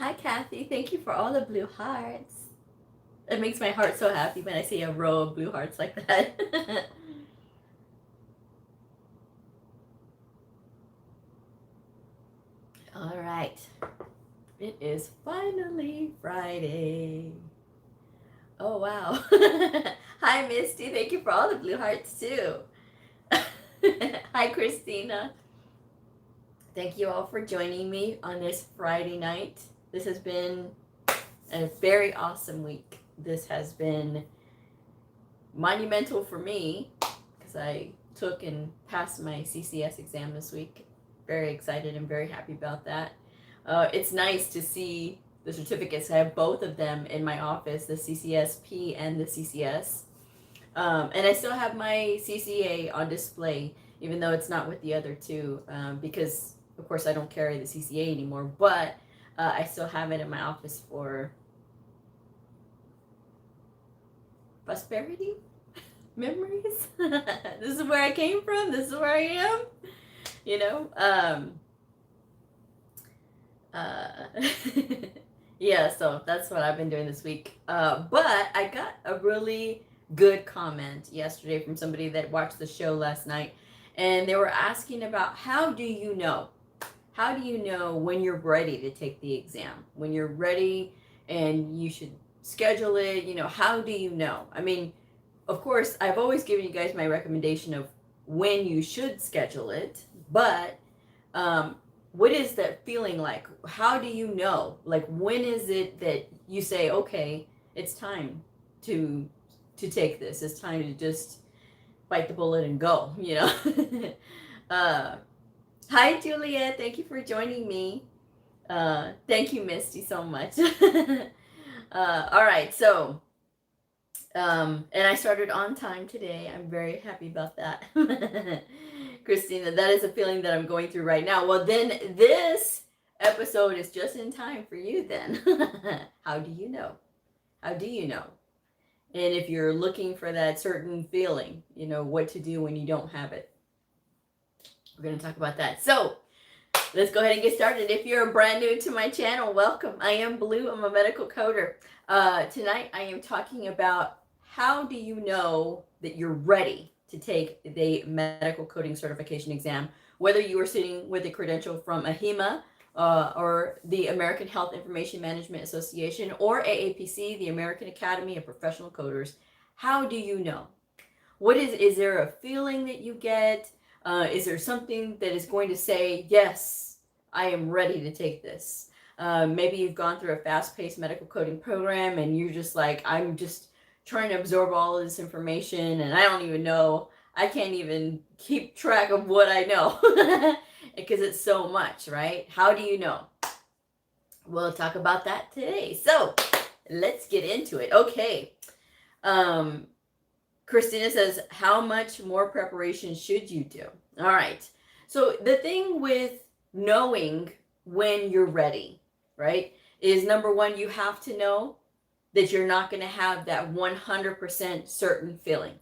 Hi, Kathy. Thank you for all the blue hearts. It makes my heart so happy when I see a row of blue hearts like that. All right. It is finally Friday. Oh, wow. Hi, Misty. Thank you for all the blue hearts, too. Hi, Christina. Thank you all for joining me on this Friday night. This has been a very awesome week. This has been monumental for me because I took and passed my CCS exam this week. Very excited and very happy about that. It's nice to see the certificates. I have both of them in my office, the CCSP and the CCS. And I still have my CCA on display, even though it's not with the other two, because of course I don't carry the CCA anymore, but I still have it in my office for prosperity, memories. This is where I came from. This is where I am. You know. Yeah. So that's what I've been doing this week. But I got a really good comment yesterday from somebody that watched the show last night, and they were asking about how do you know when you're ready to take the exam, when you're ready and you should schedule it, how do you know? I mean, of course, I've always given you guys my recommendation of when you should schedule it, but what is that feeling like? How do you know? Like, when is it that you say, okay, it's time to take this. It's time to just bite the bullet and go, Hi, Juliet. Thank you for joining me. Thank you, Misty, so much. All right, so, and I started on time today. I'm very happy about that. Christina, that is a feeling that I'm going through right now. Well, then this episode is just in time for you then. How do you know? How do you know? And if you're looking for that certain feeling, what to do when you don't have it. We're going to talk about that. So let's go ahead and get started. If you're brand new to my channel, welcome. I am Blue. I'm a medical coder. Tonight I am talking about how do you know that you're ready to take the medical coding certification exam, whether you are sitting with a credential from AHIMA or the American Health Information Management Association, or AAPC, the American Academy of Professional Coders. How do you know? What is there a feeling that you get? Is there something that is going to say, yes, I am ready to take this? Maybe you've gone through a fast-paced medical coding program and you're just like, I'm just trying to absorb all of this information and I don't even know. I can't even keep track of what I know because it's so much, right? How do you know? We'll talk about that today. So let's get into it. Okay. Christina says, how much more preparation should you do? All right. So the thing with knowing when you're ready, right, is number one, you have to know that you're not going to have that 100% certain feeling.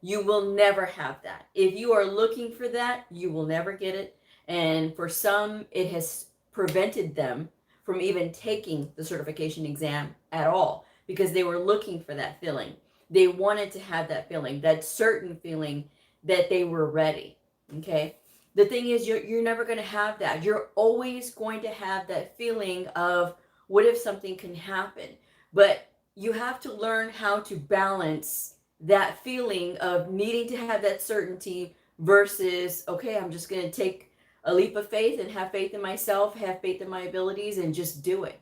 You will never have that. If you are looking for that, you will never get it. And for some, it has prevented them from even taking the certification exam at all because they were looking for that feeling. They wanted to have that feeling, that certain feeling that they were ready. Okay. The thing is, you're never going to have that. You're always going to have that feeling of what if something can happen? But you have to learn how to balance that feeling of needing to have that certainty versus, okay, I'm just going to take a leap of faith and have faith in myself, have faith in my abilities, and just do it.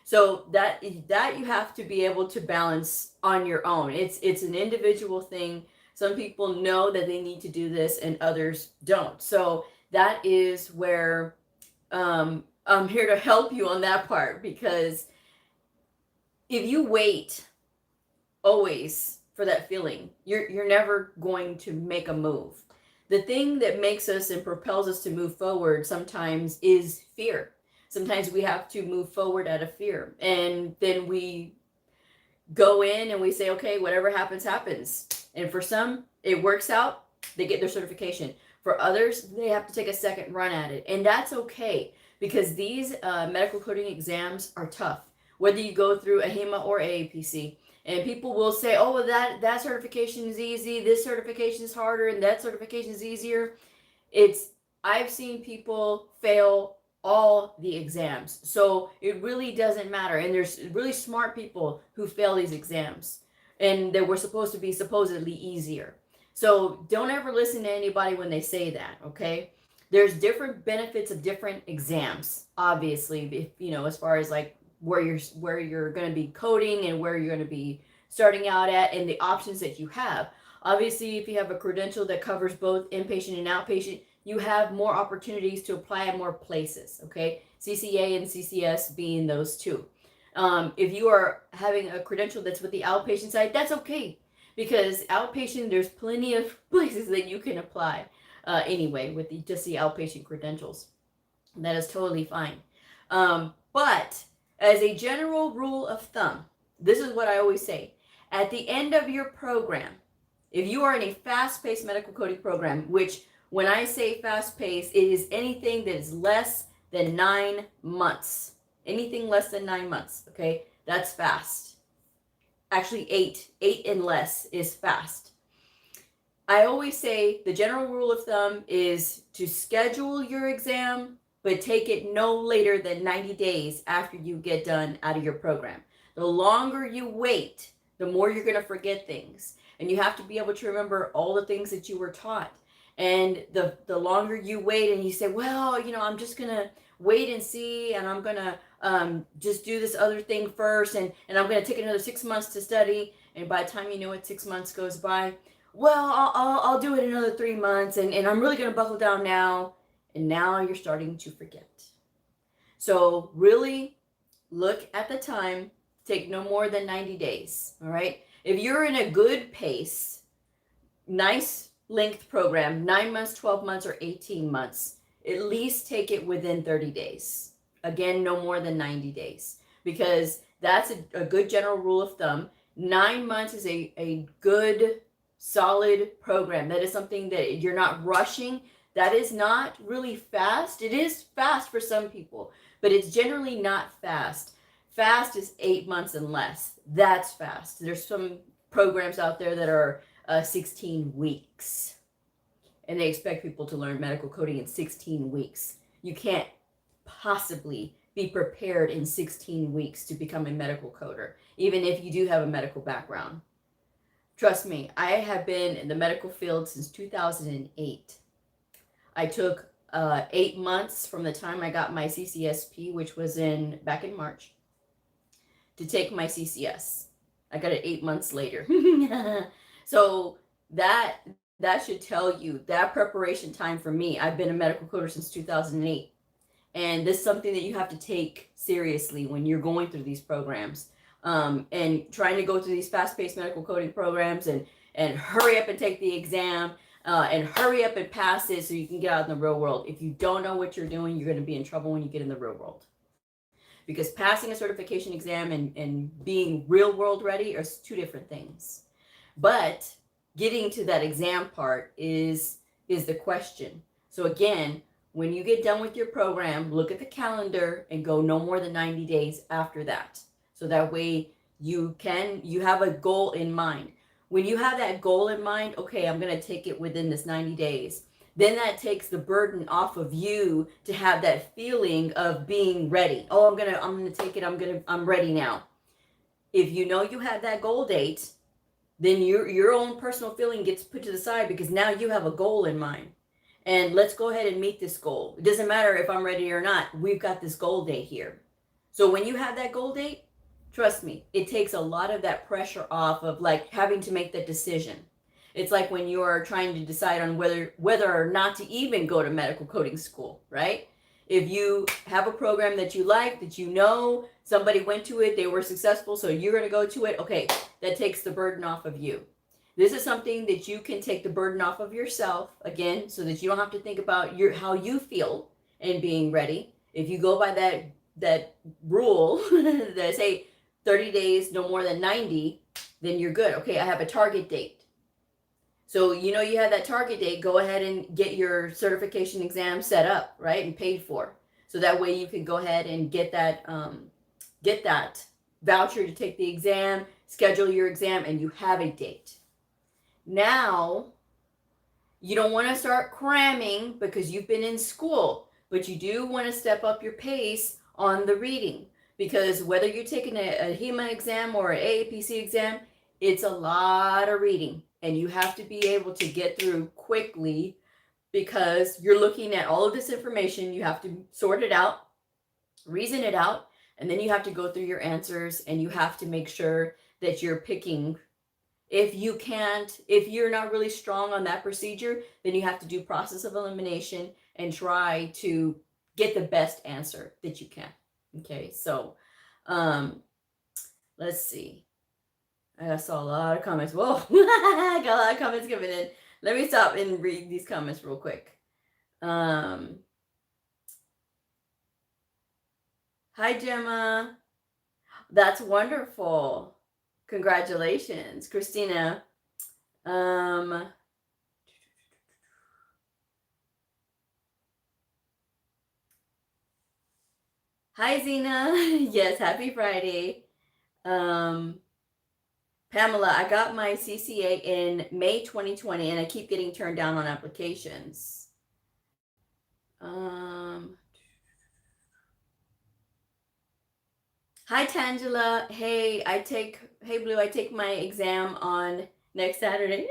So that you have to be able to balance on your own. It's an individual thing. Some people know that they need to do this and others don't. So that is where I'm here to help you on that part, because if you wait always for that feeling, you're never going to make a move. The thing that makes us and propels us to move forward sometimes is fear. Sometimes we have to move forward out of fear. And then we go in and we say, okay, whatever happens, happens. And for some, it works out. They get their certification. For others, they have to take a second run at it. And that's okay. because these medical coding exams are tough, whether you go through a HEMA or AAPC. And people will say, oh, well, that certification is easy, this certification is harder, and that certification is easier. I've seen people fail all the exams. So it really doesn't matter. And there's really smart people who fail these exams, and they were supposed to be supposedly easier. So don't ever listen to anybody when they say that, okay? There's different benefits of different exams, obviously, if, you know, as far as like where you're going to be coding and where you're going to be starting out at, and the options that you have. Obviously, if you have a credential that covers both inpatient and outpatient, you have more opportunities to apply at more places, okay? CCA and CCS being those two. If you are having a credential that's with the outpatient side, that's okay, because outpatient, there's plenty of places that you can apply anyway with just the outpatient credentials. That is totally fine. But as a general rule of thumb, this is what I always say. At the end of your program, if you are in a fast-paced medical coding program, which when I say fast-paced, it is anything that is less than 9 months. Anything less than 9 months, okay? That's fast. Actually, 8 and less is fast. I always say the general rule of thumb is to schedule your exam, but take it no later than 90 days after you get done out of your program. The longer you wait, the more you're going to forget things. And you have to be able to remember all the things that you were taught. And the longer you wait and you say, well, you know, I'm just going to wait and see, and I'm going to just do this other thing first, and I'm going to take another 6 months to study. And by the time you know it, 6 months goes by. Well, I'll do it another 3 months, and I'm really going to buckle down now. And now you're starting to forget. So really look at the time. Take no more than 90 days, all right? If you're in a good pace, nice length program, 9 months, 12 months, or 18 months, at least take it within 30 days. Again, no more than 90 days, because that's a good general rule of thumb. 9 months is a good, solid program. That is something that you're not rushing. That is not really fast. It is fast for some people, but it's generally not fast. Fast is 8 months and less. That's fast. There's some programs out there that are 16 weeks, and they expect people to learn medical coding in 16 weeks. You can't possibly be prepared in 16 weeks to become a medical coder, even if you do have a medical background. Trust me, I have been in the medical field since 2008. I took 8 months from the time I got my CCSP, which was back in March, to take my CCS. I got it 8 months later. So that should tell you that preparation time for me. I've been a medical coder since 2008. And this is something that you have to take seriously when you're going through these programs. And trying to go through these fast-paced medical coding programs and hurry up and take the exam and hurry up and pass it so you can get out in the real world. If you don't know what you're doing, you're going to be in trouble when you get in the real world. Because passing a certification exam and being real world ready are two different things. But getting to that exam part is the question. So again, when you get done with your program, look at the calendar and go no more than 90 days after that. So that way you have a goal in mind. When you have that goal in mind, okay, I'm going to take it within this 90 days. Then that takes the burden off of you to have that feeling of being ready. Oh, I'm going to take it. I'm ready now. If you know you have that goal date, then your own personal feeling gets put to the side, because now you have a goal in mind. And let's go ahead and meet this goal. It doesn't matter if I'm ready or not. We've got this goal date here. So when you have that goal date, trust me, it takes a lot of that pressure off of like having to make that decision. It's like when you are trying to decide on whether or not to even go to medical coding school, right? If you have a program that you like, that you know, somebody went to it, they were successful, so you're going to go to it, okay, that takes the burden off of you. This is something that you can take the burden off of yourself, again, so that you don't have to think about how you feel and being ready. If you go by that rule that say 30 days, no more than 90, then you're good. Okay, I have a target date. So you have that target date, go ahead and get your certification exam set up, right, and paid for. So that way you can go ahead and get that voucher to take the exam, schedule your exam, and you have a date. Now, you don't want to start cramming because you've been in school, but you do want to step up your pace on the reading, because whether you're taking a HEMA exam or an AAPC exam, it's a lot of reading, and you have to be able to get through quickly because you're looking at all of this information. You have to sort it out, reason it out, and then you have to go through your answers, and you have to make sure that you're picking. If you're not really strong on that procedure, then you have to do process of elimination and try to get the best answer that you can. Okay, so let's see. I saw a lot of comments. Whoa, I got a lot of comments coming in. Let me stop and read these comments real quick. Hi, Gemma. That's wonderful. Congratulations, Christina. Hi, Zena. Yes, happy Friday. Pamela, I got my CCA in May 2020, and I keep getting turned down on applications. Hi, Tangela. Hey, Blue, I take my exam on next Saturday.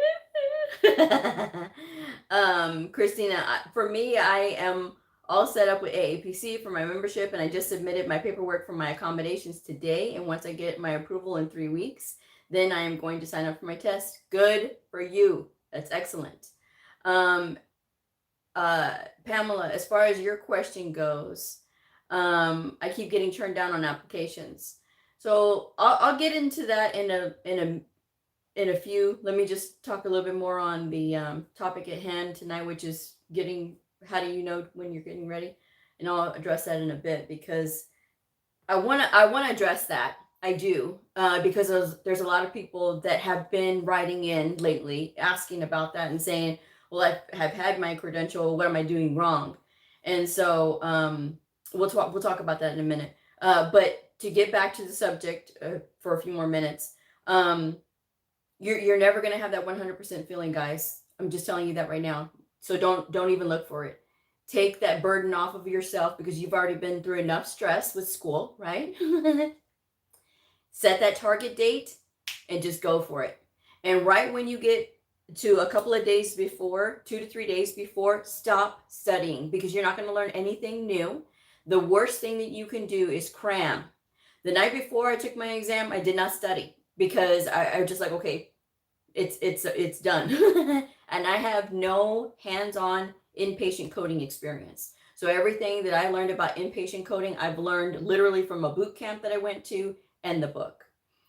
Christina, for me, I am all set up with AAPC for my membership, and I just submitted my paperwork for my accommodations today. And once I get my approval in 3 weeks, then I am going to sign up for my test. Good for you. That's excellent. Pamela, as far as your question goes, I keep getting turned down on applications. So I'll get into that in a few. Let me just talk a little bit more on the topic at hand tonight, which is how do you know when you're getting ready? And I'll address that in a bit, because I want to address that. I do, because there's a lot of people that have been writing in lately asking about that and saying, well, I have had my credential. What am I doing wrong? And so we'll talk about that in a minute. But to get back to the subject for a few more minutes, you're never going to have that 100% feeling, guys. I'm just telling you that right now. So don't even look for it. Take that burden off of yourself, because you've already been through enough stress with school, right? Set that target date and just go for it. And right when you get to a couple of days before, 2 to 3 days before, stop studying, because you're not going to learn anything new. The worst thing that you can do is cram. The night before I took my exam, I did not study, because I was just like, okay, it's done. And I have no hands-on inpatient coding experience. So everything that I learned about inpatient coding, I've learned literally from a boot camp that I went to and the book.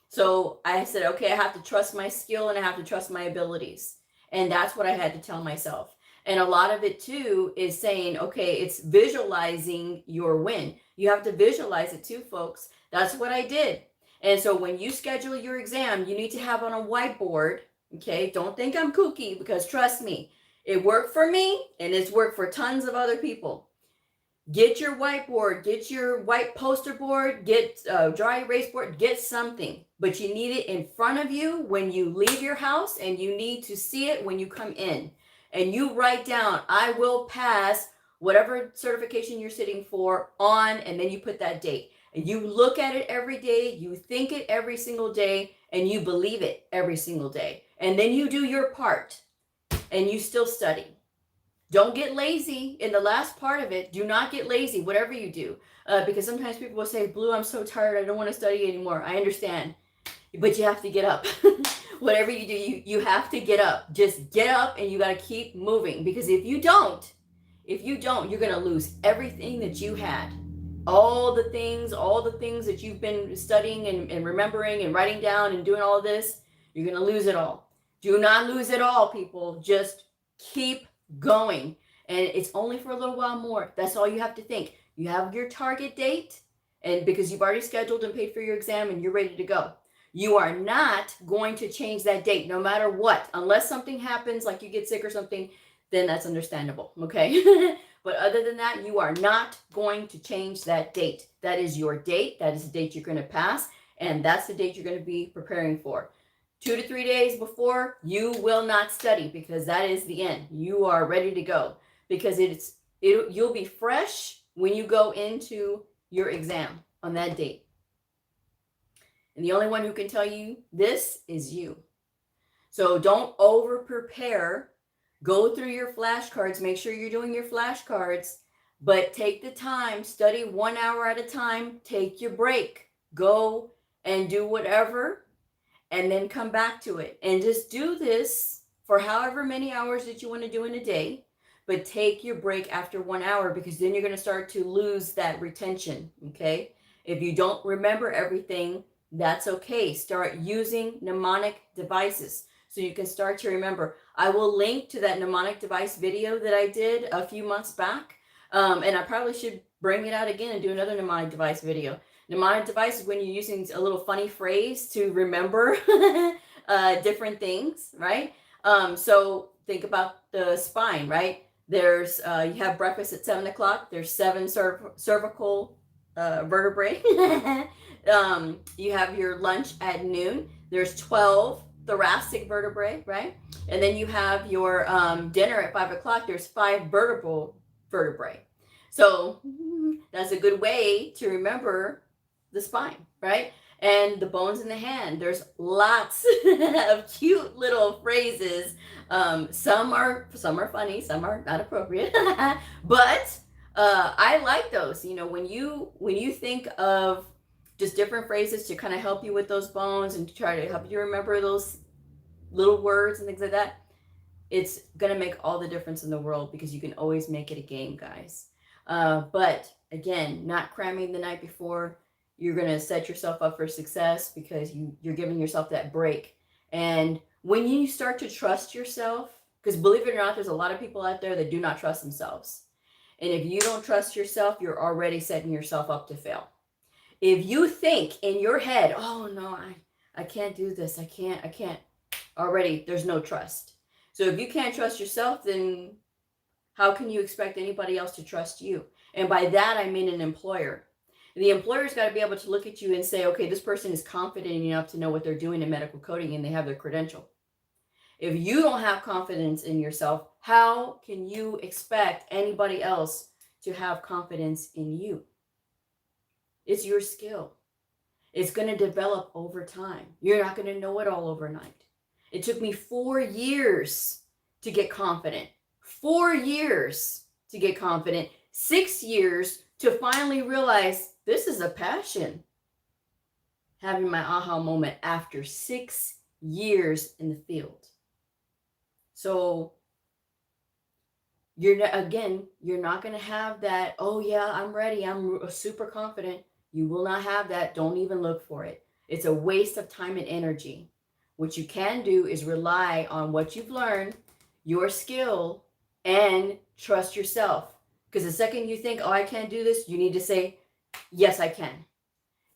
So I said, okay, I have to trust my skill and I have to trust my abilities. And that's what I had to tell myself. And a lot of it too is saying, okay, it's visualizing your win. You have to visualize it too, folks. That's what I did. And so when you schedule your exam, you need to have on a whiteboard. Okay, don't think I'm kooky, because trust me, it worked for me and it's worked for tons of other people. Get your whiteboard, get your white poster board, get a dry erase board, get something. But you need it in front of you when you leave your house, and you need to see it when you come in. And you write down, I will pass whatever certification you're sitting for on, and then you put that date. And you look at it every day, you think it every single day, and you believe it every single day. And then you do your part, and you still study. Don't get lazy in the last part of it. Do not get lazy, whatever you do. Because sometimes people will say, Blue, I'm so tired, I don't want to study anymore. I understand. But you have to get up. Whatever you do, you have to get up. Just get up, and you got to keep moving. Because if you don't, you're going to lose everything that you had. All the things that you've been studying and remembering and writing down and doing all of this, you're going to lose it all. Do not lose it all, people. Just keep going. And it's only for a little while more. That's all you have to think. You have your target date, and because you've already scheduled and paid for your exam and you're ready to go. You are not going to change that date no matter what. Unless something happens, like you get sick or something, then that's understandable, okay? But other than that, you are not going to change that date. That is your date. That is the date you're going to pass. And that's the date you're going to be preparing for. 2 to 3 days before, you will not study, because that is the end. You are ready to go, because you'll be fresh when you go into your exam on that date. And the only one who can tell you this is you. So don't over prepare. Go through your flashcards. Make sure you're doing your flashcards, but take the time, study 1 hour at a time, take your break, go and do whatever, and then come back to it. And just do this for however many hours that you want to do in a day, but take your break after 1 hour, because then you're going to start to lose that retention, okay? If you don't remember everything, that's okay. Start using mnemonic devices so you can start to remember. I will link to that mnemonic device video that I did a few months back. And I probably should bring it out again and do another mnemonic device video. Mnemonic device is when you're using a little funny phrase to remember different things, right? So think about the spine, right? There's, you have breakfast at 7 o'clock. There's 7 cervical vertebrae. You have your lunch at noon. There's 12 thoracic vertebrae, right? And then you have your dinner at 5 o'clock. There's 5 vertebral vertebrae. So that's a good way to remember the spine, right? And the bones in the hand. There's lots of cute little phrases. Some are funny, some are not appropriate. But I like those. You know, when you think of just different phrases to kind of help you with those bones and to try to help you remember those little words and things like that, it's going to make all the difference in the world, because you can always make it a game, guys. But again, not cramming the night before. You're going to set yourself up for success, because you're giving yourself that break. And when you start to trust yourself, because believe it or not, there's a lot of people out there that do not trust themselves. And if you don't trust yourself, you're already setting yourself up to fail. If you think in your head, oh no, I can't do this. I can't. Already, there's no trust. So if you can't trust yourself, then how can you expect anybody else to trust you? And by that, I mean an employer. The employer's got to be able to look at you and say, okay, this person is confident enough to know what they're doing in medical coding, and they have their credential. If you don't have confidence in yourself, how can you expect anybody else to have confidence in you? It's your skill. It's going to develop over time. You're not going to know it all overnight. It took me 4 years to get confident. 4 years to get confident. 6 years to finally realize this is a passion. Having my aha moment after 6 years in the field. So you're not going to have that, oh yeah, I'm ready, I'm super confident. You will not have that. Don't even look for it. It's a waste of time and energy. What you can do is rely on what you've learned, your skill, and trust yourself. Because the second you think, oh, I can't do this, you need to say, yes, I can.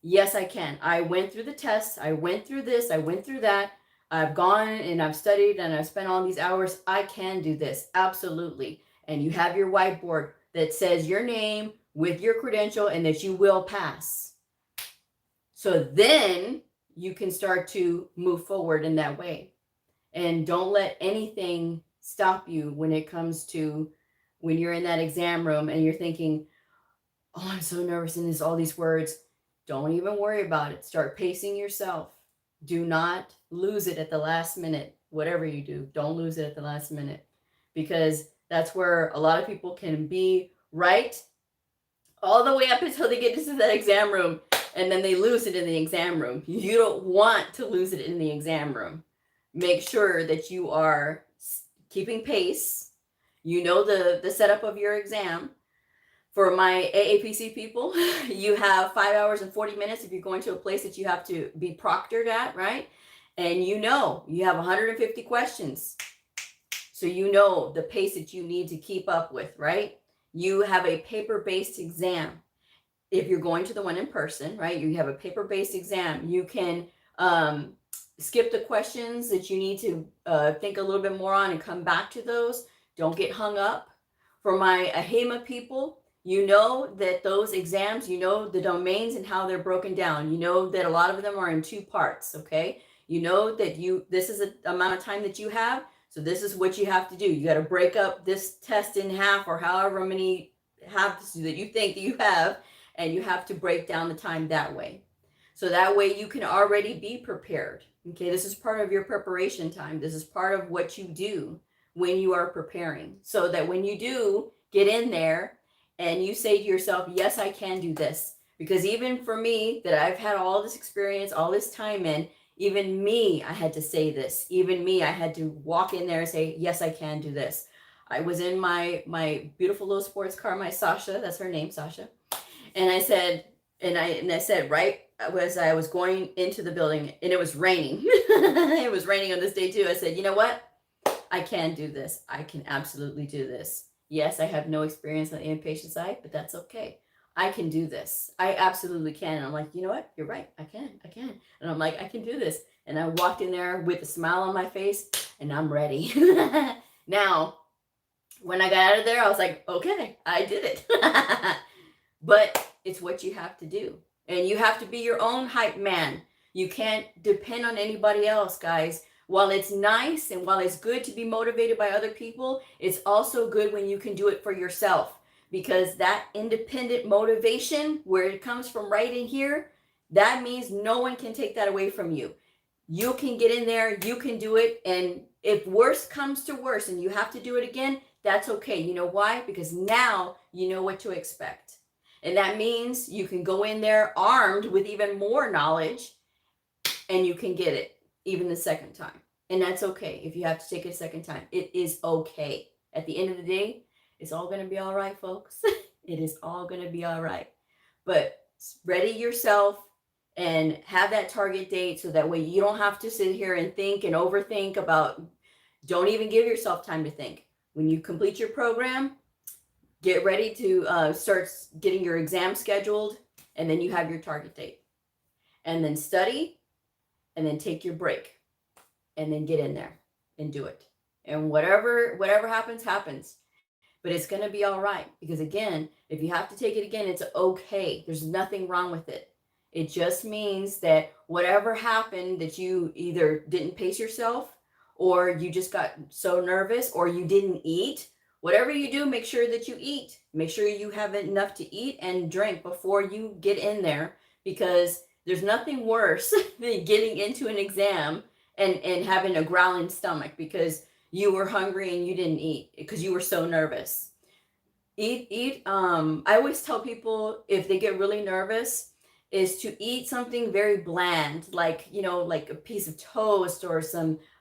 Yes, I can. I went through the tests. I went through this. I went through that. I've gone and I've studied and I've spent all these hours. I can do this. Absolutely. And you have your whiteboard that says your name with your credential and that you will pass. So then you can start to move forward in that way. And don't let anything stop you when it comes to when you're in that exam room and you're thinking, oh, I'm so nervous and there's all these words. Don't even worry about it. Start pacing yourself. Do not lose it at the last minute. Whatever you do, don't lose it at the last minute, because that's where a lot of people can be right all the way up until they get into that exam room, and then they lose it in the exam room. You don't want to lose it in the exam room. Make sure that you are keeping pace. You know the setup of your exam. For my AAPC people, you have 5 hours and 40 minutes if you're going to a place that you have to be proctored at, right? And you know you have 150 questions. So you know the pace that you need to keep up with, right? You have a paper-based exam. If you're going to the one in person, right, you have a paper-based exam. You can skip the questions that you need to think a little bit more on and come back to those. Don't get hung up. For my AHEMA people, you know that those exams, you know the domains and how they're broken down. You know that a lot of them are in 2 parts, okay? You know that this is the amount of time that you have, so this is what you have to do. You got to break up this test in half, or however many halves that you think that you have, and you have to break down the time that way. So that way you can already be prepared. Okay, this is part of your preparation time. This is part of what you do when you are preparing, so that when you do get in there and you say to yourself, yes, I can do this. Because even for me, that I've had all this experience, all this time in, even me, I had to say this. Even me, I had to walk in there and say, yes, I can do this. I was in my beautiful little sports car, my Sasha, that's her name, Sasha. And I said, right as I was going into the building, and it was raining. It was raining on this day too. I said, you know what? I can do this. I can absolutely do this. Yes, I have no experience on the inpatient side, but that's okay. I can do this. I absolutely can. And I'm like, you know what? You're right. I can. And I'm like, I can do this. And I walked in there with a smile on my face, and I'm ready. Now, when I got out of there, I was like, okay, I did it. But it's what you have to do. And you have to be your own hype man. You can't depend on anybody else, guys. While it's nice and while it's good to be motivated by other people, it's also good when you can do it for yourself, because that independent motivation, where it comes from right in here, that means no one can take that away from you. You can get in there, you can do it, and if worse comes to worse and you have to do it again, that's okay. You know why? Because now you know what to expect. And that means you can go in there armed with even more knowledge, and you can get it even the second time. And that's okay. If you have to take it a second time, it is okay. At the end of the day, it's all going to be all right, folks. It is all going to be all right. But ready yourself and have that target date, so that way you don't have to sit here and think and overthink about. Don't even give yourself time to think. When you complete your program, get ready to start getting your exam scheduled, and then you have your target date. And then study, and then take your break, and then get in there and do it. And whatever happens, happens. But it's going to be all right, because again, if you have to take it again, it's okay. There's nothing wrong with it. It just means that whatever happened, that you either didn't pace yourself, or you just got so nervous, or you didn't eat. Whatever you do, make sure that you eat. Make sure you have enough to eat and drink before you get in there, because there's nothing worse than getting into an exam and having a growling stomach because you were hungry and you didn't eat because you were so nervous. Eat. I always tell people, if they get really nervous, is to eat something very bland, like, like a piece of toast or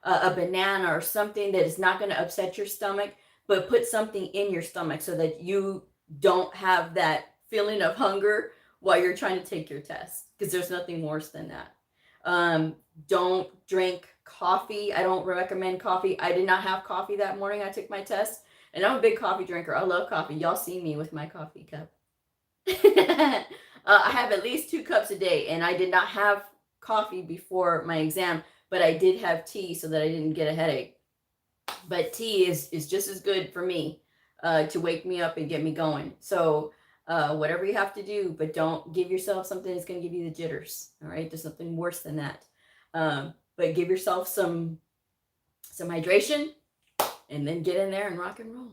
a banana or something that is not going to upset your stomach, but put something in your stomach so that you don't have that feeling of hunger while you're trying to take your test, because there's nothing worse than that. Don't drink coffee. I don't recommend coffee. I did not have coffee that morning I took my test, and I'm a big coffee drinker. I love coffee. Y'all see me with my coffee cup. I have at least 2 cups a day, and I did not have coffee before my exam, but I did have tea so that I didn't get a headache. But tea is just as good for me to wake me up and get me going. So whatever you have to do, but don't give yourself something that's going to give you the jitters. All right, there's something worse than that. But give yourself some hydration, and then get in there and rock and roll.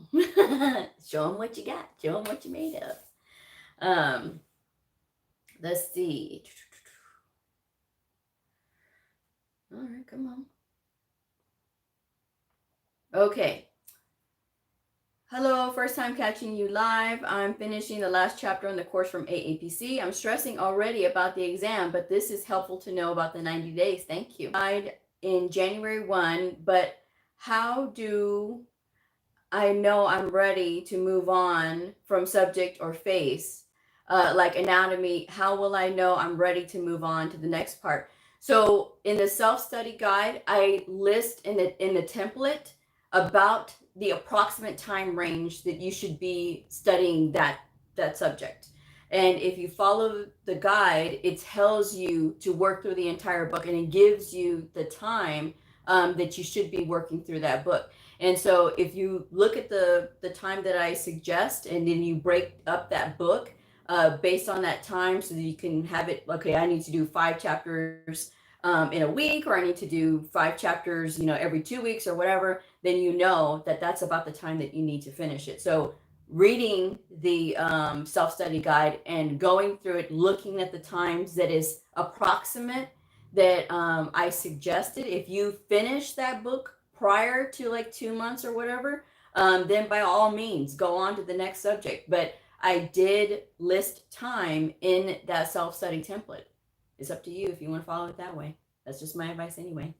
Show them what you got. Show them what you made of. Let's see. All right, come on. Okay. Hello, first time catching you live. I'm finishing the last chapter in the course from AAPC. I'm stressing already about the exam, but this is helpful to know about the 90 days. Thank you. In January 1, but how do I know I'm ready to move on from subject or phase? Like anatomy, how will I know I'm ready to move on to the next part? So in the self-study guide, I list in the template about the approximate time range that you should be studying that subject. And if you follow the guide, it tells you to work through the entire book, and it gives you the time that you should be working through that book. And so if you look at the time that I suggest, and then you break up that book based on that time, so that you can have it, okay, I need to do 5 chapters in a week, or I need to do 5 chapters, every 2 weeks or whatever, then you know that that's about the time that you need to finish it. So reading the self-study guide and going through it, looking at the times that is approximate that I suggested. If you finish that book prior to like 2 months or whatever, then by all means go on to the next subject. But I did list time in that self-study template. It's up to you if you want to follow it that way. That's just my advice anyway.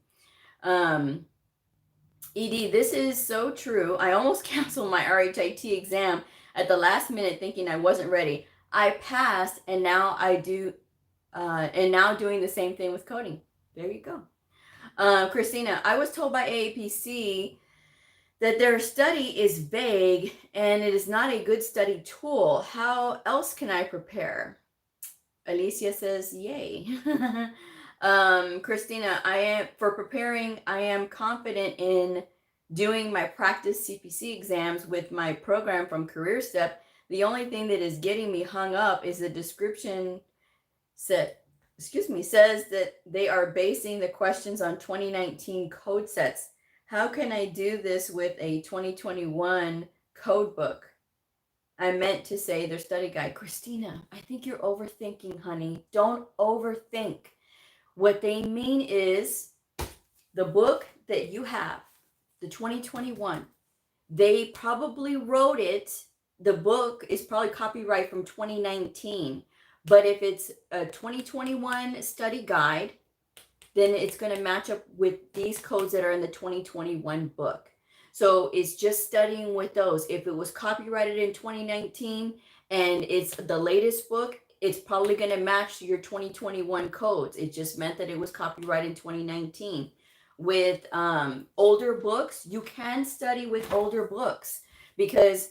ED, this is so true. I almost canceled my RHIT exam at the last minute thinking I wasn't ready. I passed, and now doing the same thing with coding. There you go. Christina, I was told by AAPC that their study is vague and it is not a good study tool. How else can I prepare? Alicia says, yay. Christina, I am confident in doing my practice CPC exams with my program from Career Step. The only thing that is getting me hung up is the description says that they are basing the questions on 2019 code sets. How can I do this with a 2021 code book? I meant to say their study guide. Christina, I think you're overthinking, honey. Don't overthink. What they mean is the book that you have, the 2021, they probably wrote it. The book is probably copyright from 2019. But if it's a 2021 study guide, then it's going to match up with these codes that are in the 2021 book. So it's just studying with those. If it was copyrighted in 2019 and it's the latest book, it's probably going to match your 2021 codes. It just meant that it was copyrighted in 2019. With older books, you can study with older books, because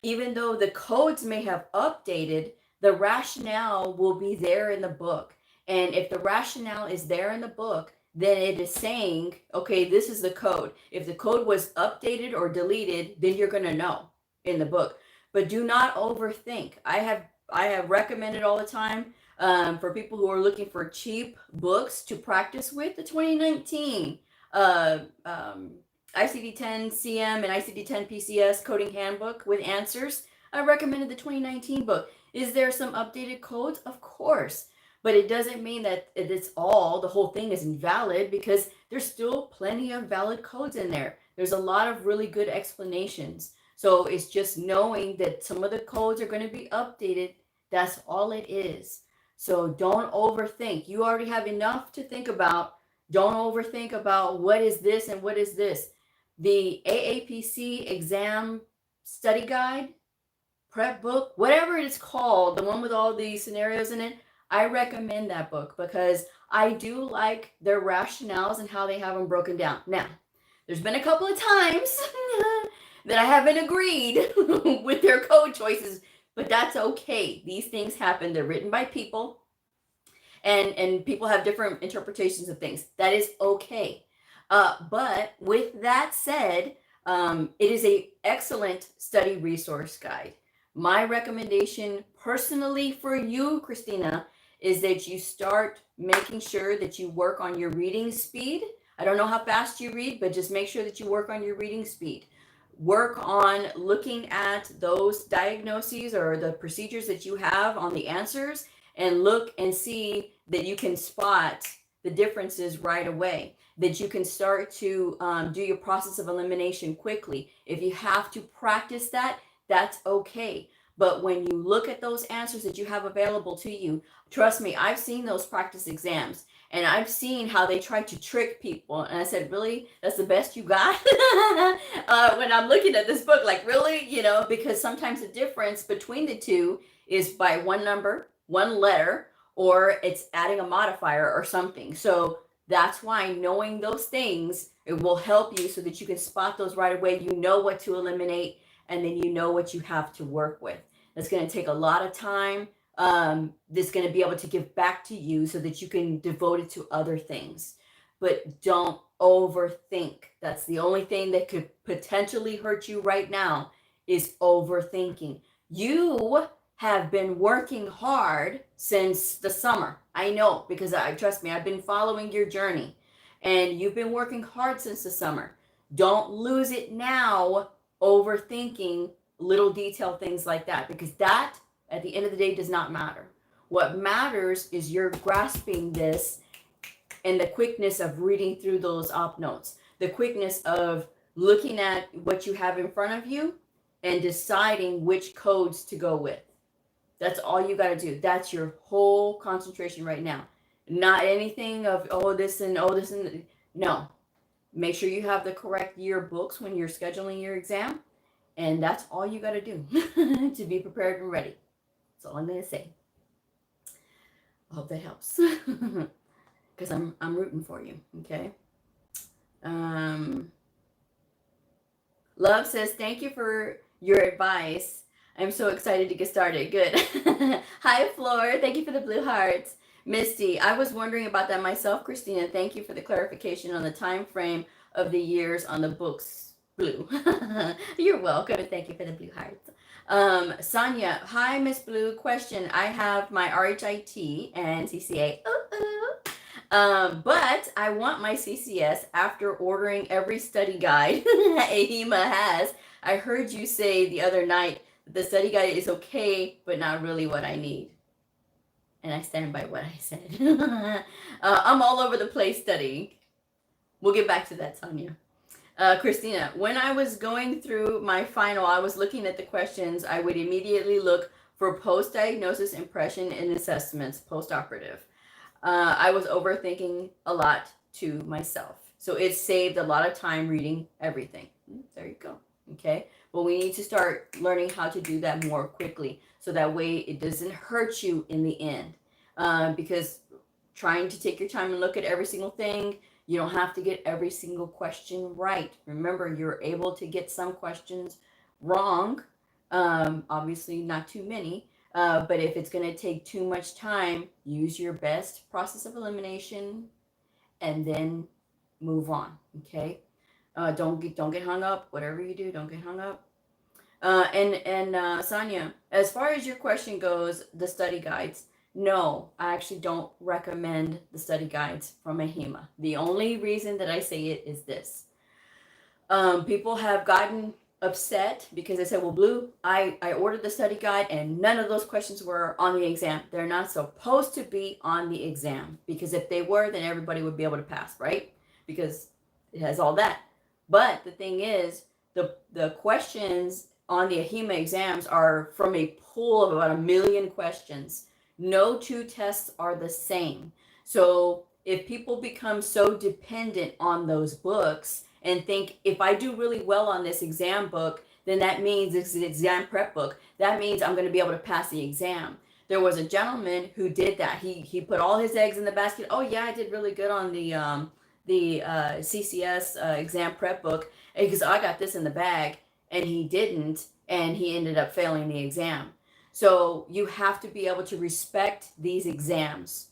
even though the codes may have updated, the rationale will be there in the book. And if the rationale is there in the book, then it is saying, okay, this is the code. If the code was updated or deleted, then you're going to know in the book. But do not overthink. I have recommended all the time for people who are looking for cheap books to practice with, the 2019 ICD-10 CM and ICD-10 PCS coding handbook with answers. I recommended the 2019 book. Is there some updated codes? Of course. But it doesn't mean that the whole thing is invalid, because there's still plenty of valid codes in there. There's a lot of really good explanations. So it's just knowing that some of the codes are going to be updated. That's all it is. So don't overthink. You already have enough to think about. Don't overthink about what is this and what is this. The AAPC exam study guide, prep book, whatever it's called, the one with all the scenarios in it, I recommend that book because I do like their rationales and how they have them broken down. Now, there's been a couple of times that I haven't agreed with their code choices, but that's okay. These things happen. They're written by people, and people have different interpretations of things. That is okay. But with that said, it is an excellent study resource guide. My recommendation personally for you, Christina, is that you start making sure that you work on your reading speed. I don't know how fast you read, but just make sure that you work on your reading speed. Work on looking at those diagnoses or the procedures that you have on the answers, and look and see that you can spot the differences right away, that you can start to do your process of elimination quickly. If you have to practice that, that's okay. But when you look at those answers that you have available to you, trust me, I've seen those practice exams, and I've seen how they try to trick people. And I said, really? That's the best you got? When I'm looking at this book, like, really? Because sometimes the difference between the two is by one number, one letter, or it's adding a modifier or something. So that's why knowing those things, it will help you so that you can spot those right away. You know what to eliminate, and then you know what you have to work with. That's going to take a lot of time. That's going to be able to give back to you so that you can devote it to other things. but don't overthink. That's the only thing that could potentially hurt you right now is overthinking. You have been working hard since the summer. I know, because trust me, I've been following your journey, and you've been working hard since the summer. Don't lose it now overthinking little detail things like that, because that at the end of the day does not matter. What matters is you're grasping this, and the quickness of reading through those op notes, the quickness of looking at what you have in front of you and deciding which codes to go with. That's all you got to do. That's your whole concentration right now. Not anything of, oh, this and oh, this and no. Make sure you have the correct year books when you're scheduling your exam. And that's all you got to do to be prepared and ready. That's all I'm going to say. I hope that helps. Because I'm rooting for you, okay? Love says, thank you for your advice. I'm so excited to get started. Good. Hi, Floor. Thank you for the blue hearts. Misty, I was wondering about that myself, Christina. Thank you for the clarification on the time frame of the years on the books. Blue. You're welcome. Thank you for the blue hearts. Sonia, hi, Miss Blue. Question. I have my RHIT and CCA. But I want my CCS after ordering every study guide AHIMA has. I heard you say the other night the study guide is okay, but not really what I need. And I stand by what I said. I'm all over the place studying. We'll get back to that, Sonia. Christina, when I was going through my final, I was looking at the questions. I would immediately look for post-diagnosis impression and assessments, post-operative. I was overthinking a lot to myself. So it saved a lot of time reading everything. There you go. Okay. But we need to start learning how to do that more quickly, so that way it doesn't hurt you in the end. Because trying to take your time and look at every single thing, you don't have to get every single question right. Remember, you're able to get some questions wrong. Obviously not too many. But if it's going to take too much time, use your best process of elimination and then move on. Okay. Don't get hung up. Whatever you do, don't get hung up. Sonia, as far as your question goes, the study guides, no, I actually don't recommend the study guides from AHIMA. The only reason that I say it is this. People have gotten upset because they said, well, Blue, I ordered the study guide and none of those questions were on the exam. They're not supposed to be on the exam, because if they were, then everybody would be able to pass, right? Because it has all that. But the thing is, the questions on the AHIMA exams are from a pool of about 1 million questions. No two tests are the same. So if people become so dependent on those books and think, if I do really well on this exam book, then that means it's an exam prep book. That means I'm going to be able to pass the exam. There was a gentleman who did that. He put all his eggs in the basket. Oh yeah, I did really good on the CCS exam prep book because I got this in the bag, and he didn't, and he ended up failing the exam. So you have to be able to respect these exams.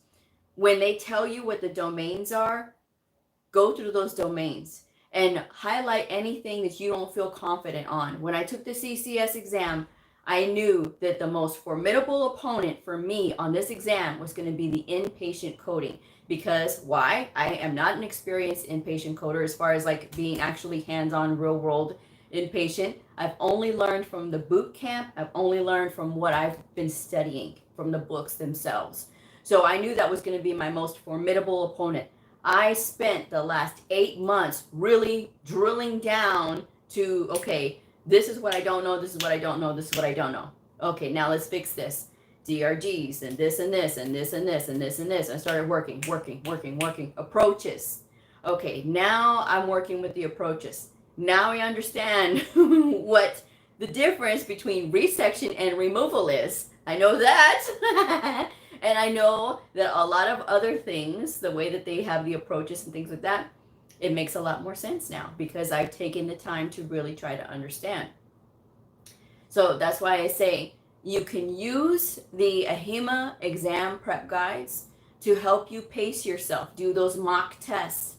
When they tell you what the domains are, go through those domains and highlight anything that you don't feel confident on. When I took the CCS exam, I knew that the most formidable opponent for me on this exam was going to be the inpatient coding. Because why? I am not an experienced inpatient coder as far as like being actually hands-on real world inpatient. I've only learned from the boot camp. I've only learned from what I've been studying from the books themselves. So I knew that was going to be my most formidable opponent. I spent the last 8 months really drilling down to, okay, this is what I don't know, this is what I don't know, this is what I don't know. Okay, now let's fix this. DRGs and this and this and this and this and this and this. I started working. Approaches. Okay, now I'm working with the approaches. Now I understand what the difference between resection and removal is. I know that. And I know that a lot of other things, the way that they have the approaches and things like that, it makes a lot more sense now because I've taken the time to really try to understand. So that's why I say you can use the AHIMA exam prep guides to help you pace yourself, do those mock tests.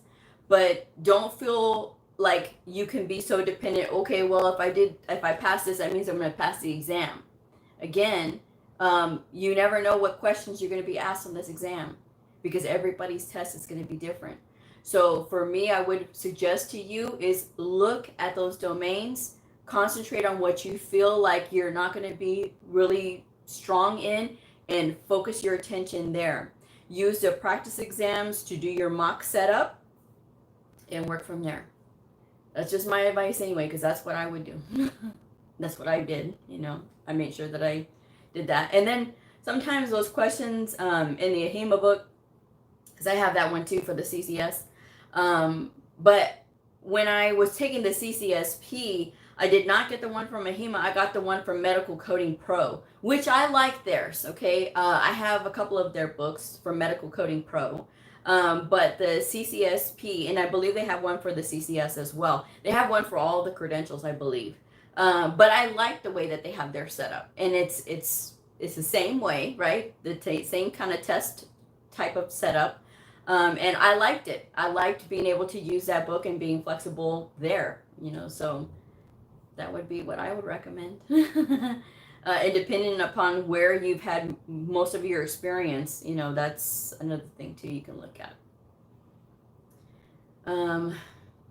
but don't feel like you can be so dependent. Okay, well, if I pass this, that means I'm going to pass the exam. Again, you never know what questions you're going to be asked on this exam, because everybody's test is going to be different. So for me, I would suggest to you is look at those domains, concentrate on what you feel like you're not going to be really strong in, and focus your attention there. Use the practice exams to do your mock setup and work from there. That's just my advice anyway, because that's what I would do. That's what I did, you know. I made sure that I did that. And then sometimes those questions in the AHEMA book, because I have that one too for the CCS. But when I was taking the CCSP, I did not get the one from AHEMA. I got the one from Medical Coding Pro, which I like theirs, okay? I have a couple of their books from Medical Coding Pro. But the CCSP, and I believe they have one for the CCS as well. They have one for all the credentials, I believe. But I like the way that they have their setup, and it's the same way, right? The same kind of test type of setup, and I liked it. I liked being able to use that book and being flexible there, you know. So that would be what I would recommend. And depending upon where you've had most of your experience, you know, that's another thing too you can look at.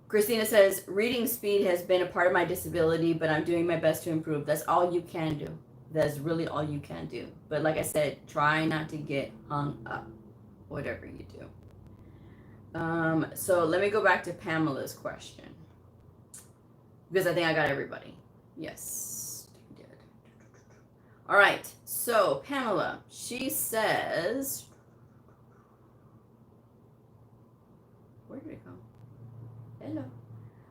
Christina says, reading speed has been a part of my disability, but I'm doing my best to improve. That's all you can do. That's really all you can do. But like I said, try not to get hung up, whatever you do. So let me go back to Pamela's question, because I think I got everybody. Yes, I did. All right. So Pamela, she says, where did it go? Hello.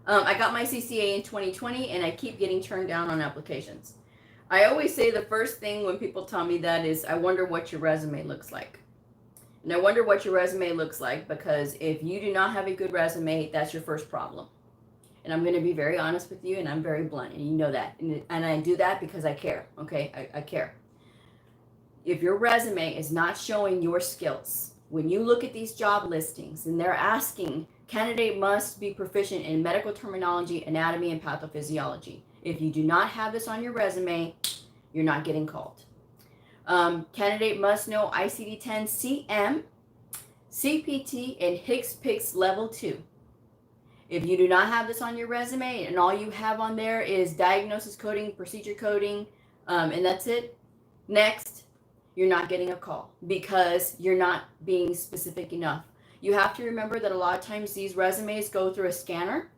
I got my CCA in 2020 and I keep getting turned down on applications. I always say the first thing when people tell me that is, I wonder what your resume looks like. And I wonder what your resume looks like because if you do not have a good resume, that's your first problem. And I'm going to be very honest with you, and I'm very blunt, and you know that. And I do that because I care, okay? I care. If your resume is not showing your skills, when you look at these job listings and they're asking, candidate must be proficient in medical terminology, anatomy, and pathophysiology. If you do not have this on your resume, you're not getting called. Candidate must know ICD-10 CM, CPT, and HCPCS Level 2. If you do not have this on your resume and all you have on there is diagnosis coding, procedure coding, and that's it, next, you're not getting a call because you're not being specific enough. You have to remember that a lot of times these resumes go through a scanner,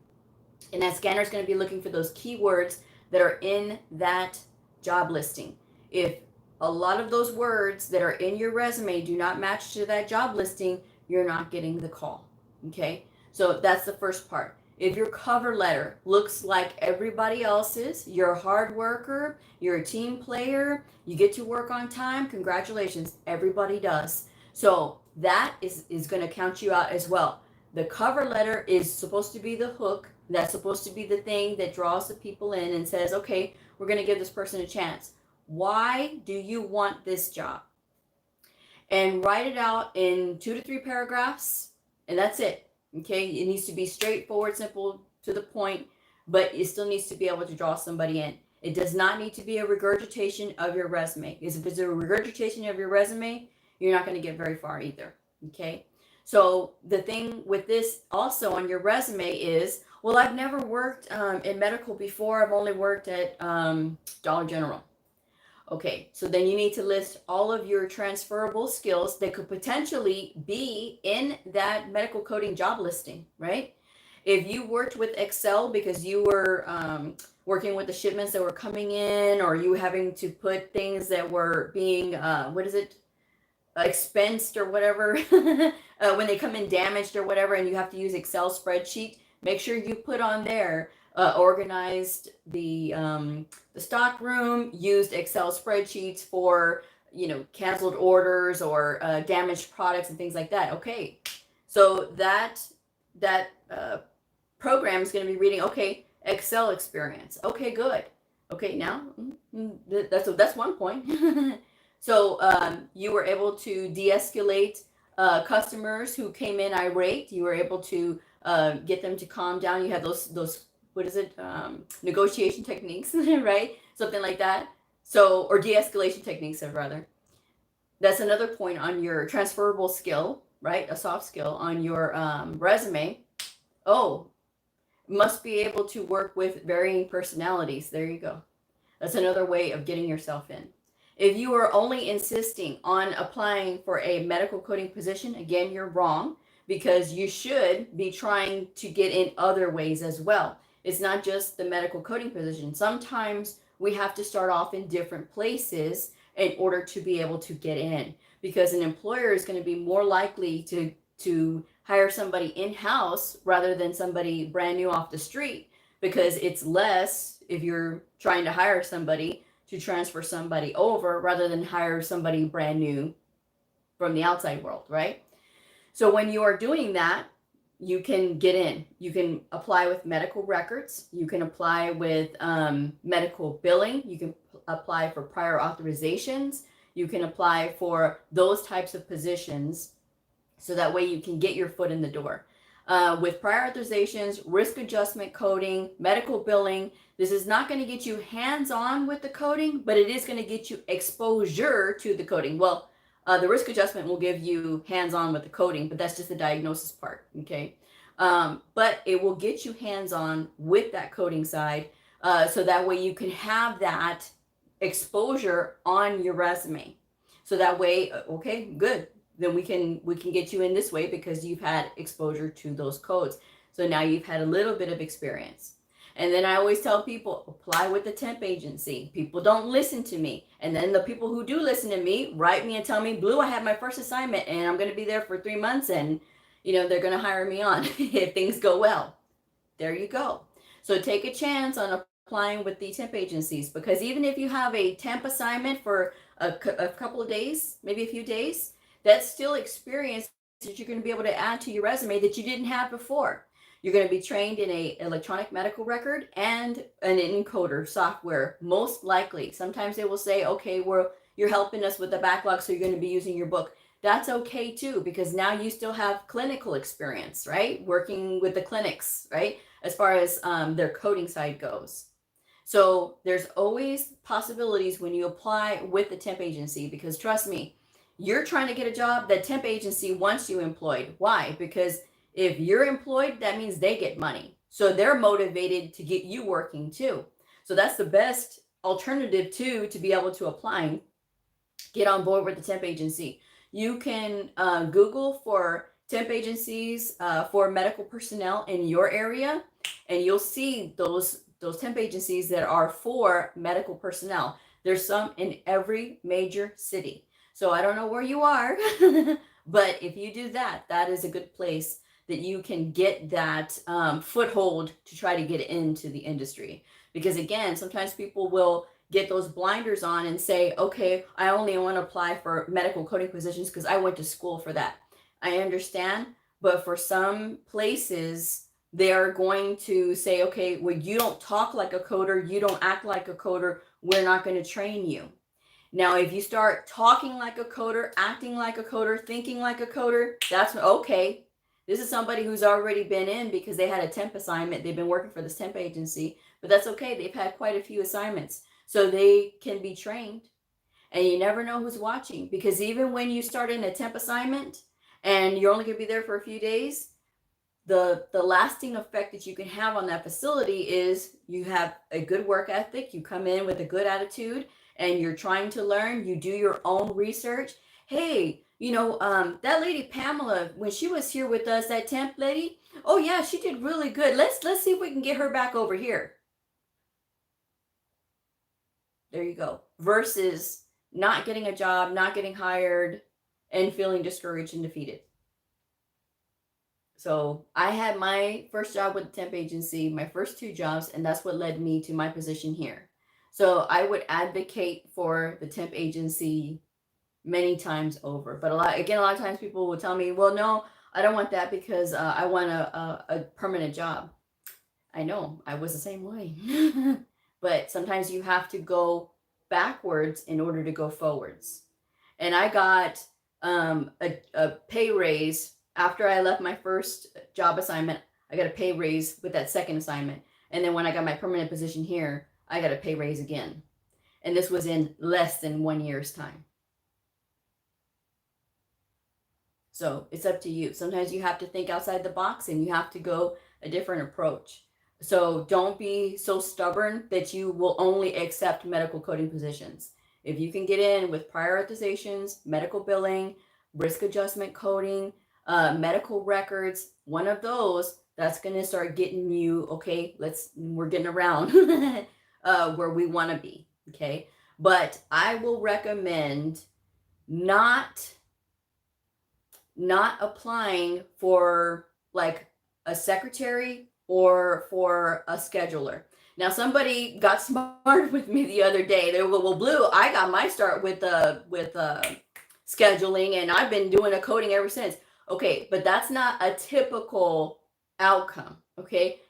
and that scanner is going to be looking for those keywords that are in that job listing. If a lot of those words that are in your resume do not match to that job listing, you're not getting the call, okay? So that's the first part. If your cover letter looks like everybody else's, you're a hard worker, you're a team player, you get to work on time, congratulations, everybody does. So that is going to count you out as well. The cover letter is supposed to be the hook. That's supposed to be the thing that draws the people in and says, okay, we're going to give this person a chance. Why do you want this job? And write it out in 2 to 3 paragraphs, and that's it. Okay, it needs to be straightforward, simple, to the point, but it still needs to be able to draw somebody in. It does not need to be a regurgitation of your resume. Because if it's a regurgitation of your resume, you're not going to get very far either. Okay, so the thing with this also on your resume is, well, I've never worked in medical before. I've only worked at Dollar General. Okay, so then you need to list all of your transferable skills that could potentially be in that medical coding job listing, right? If you worked with Excel because you were working with the shipments that were coming in, or you having to put things that were being, expensed or whatever, when they come in damaged or whatever, and you have to use Excel spreadsheet, make sure you put on there, organized the stock room, used Excel spreadsheets for, canceled orders or damaged products and things like that. Okay, so that program is going to be reading, okay, Excel experience. Okay, good. Okay, now that's one point. So you were able to de-escalate customers who came in irate. You were able to get them to calm down. You have those what is it, negotiation techniques, right? Something like that. So, or de-escalation techniques, rather. That's another point on your transferable skill, right? A soft skill on your resume. Oh, must be able to work with varying personalities. There you go. That's another way of getting yourself in. If you are only insisting on applying for a medical coding position, again, you're wrong, because you should be trying to get in other ways as well. It's not just the medical coding position. Sometimes we have to start off in different places in order to be able to get in, because an employer is going to be more likely to hire somebody in-house rather than somebody brand new off the street, because it's less if you're trying to hire somebody to transfer somebody over rather than hire somebody brand new from the outside world, right? So when you are doing that, you can get in. You can apply with medical records. You can apply with medical billing. You can apply for prior authorizations. You can apply for those types of positions, so that way you can get your foot in the door. With prior authorizations, risk adjustment coding, medical billing, this is not going to get you hands-on with the coding, but it is going to get you exposure to the coding. Well, the risk adjustment will give you hands-on with the coding, but that's just the diagnosis part, okay? But it will get you hands-on with that coding side, so that way you can have that exposure on your resume. So that way, okay, good. Then we can get you in this way because you've had exposure to those codes. So now you've had a little bit of experience. And then I always tell people, apply with the temp agency. People don't listen to me. And then the people who do listen to me write me and tell me, Blue, I have my first assignment and I'm going to be there for 3 months, and they're going to hire me on if things go well. There you go. So take a chance on applying with the temp agencies, because even if you have a temp assignment for a couple of days, maybe a few days, that's still experience that you're going to be able to add to your resume that you didn't have before. You're going to be trained in a electronic medical record and an encoder software, most likely. Sometimes they will say, okay, you're helping us with the backlog, so you're going to be using your book. That's okay too, because now you still have clinical experience, right? Working with the clinics, right? As far as their coding side goes. So there's always possibilities when you apply with the temp agency, because trust me, you're trying to get a job, the temp agency wants you employed. Why? Because if you're employed, that means they get money. So they're motivated to get you working too. So that's the best alternative to be able to apply. Get on board with the temp agency. You can Google for temp agencies for medical personnel in your area, and you'll see those temp agencies that are for medical personnel. There's some in every major city. So I don't know where you are, but if you do that, that is a good place that you can get that foothold to try to get into the industry. Because again, sometimes people will get those blinders on and say, okay, I only want to apply for medical coding positions because I went to school for that. I understand, but for some places, they are going to say, okay, well, you don't talk like a coder, you don't act like a coder, we're not going to train you. Now, if you start talking like a coder, acting like a coder, thinking like a coder, that's okay. This is somebody who's already been in because they had a temp assignment. They've been working for this temp agency, but that's okay. They've had quite a few assignments, so they can be trained. And you never know who's watching, because even when you start in a temp assignment and you're only going to be there for a few days, the lasting effect that you can have on that facility is you have a good work ethic. You come in with a good attitude and you're trying to learn. You do your own research. Hey, that lady Pamela, when she was here with us, that temp lady, oh yeah, she did really good. Let's see if we can get her back over here. There you go. Versus not getting a job, not getting hired, and feeling discouraged and defeated. So I had my first job with the temp agency, my first 2 jobs, and that's what led me to my position here. So I would advocate for the temp agency many times over. But a lot of times people will tell me, well, no, I don't want that because I want a permanent job. I know, I was the same way. But sometimes you have to go backwards in order to go forwards. And I got a pay raise After I left my first job assignment, I got a pay raise with that second assignment. And then when I got my permanent position here, I got a pay raise again. And this was in less than 1 year's time. So it's up to you. Sometimes you have to think outside the box and you have to go a different approach. So don't be so stubborn that you will only accept medical coding positions. If you can get in with prioritizations, medical billing, risk adjustment coding, medical records, one of those, that's going to start getting you, okay, we're getting around where we want to be, okay? But I will recommend not applying for like a secretary or for a scheduler. Now, somebody got smart with me the other day. They were, well, Blue, I got my start with scheduling, and I've been doing a coding ever since. Okay, but that's not a typical outcome, okay?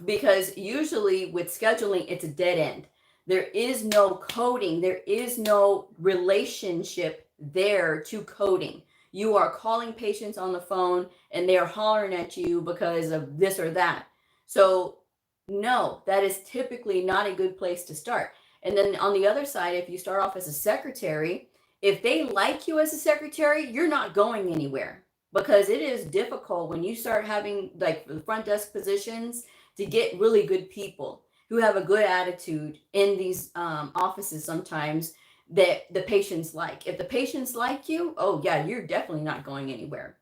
Because usually with scheduling, it's a dead end. There is no coding. There is no relationship there to coding. You are calling patients on the phone and they are hollering at you because of this or that. So no, that is typically not a good place to start. And then on the other side, if you start off as a secretary, if they like you as a secretary, you're not going anywhere, because it is difficult when you start having like the front desk positions to get really good people who have a good attitude in these offices sometimes that the patients like. If the patients like you, oh yeah, you're definitely not going anywhere.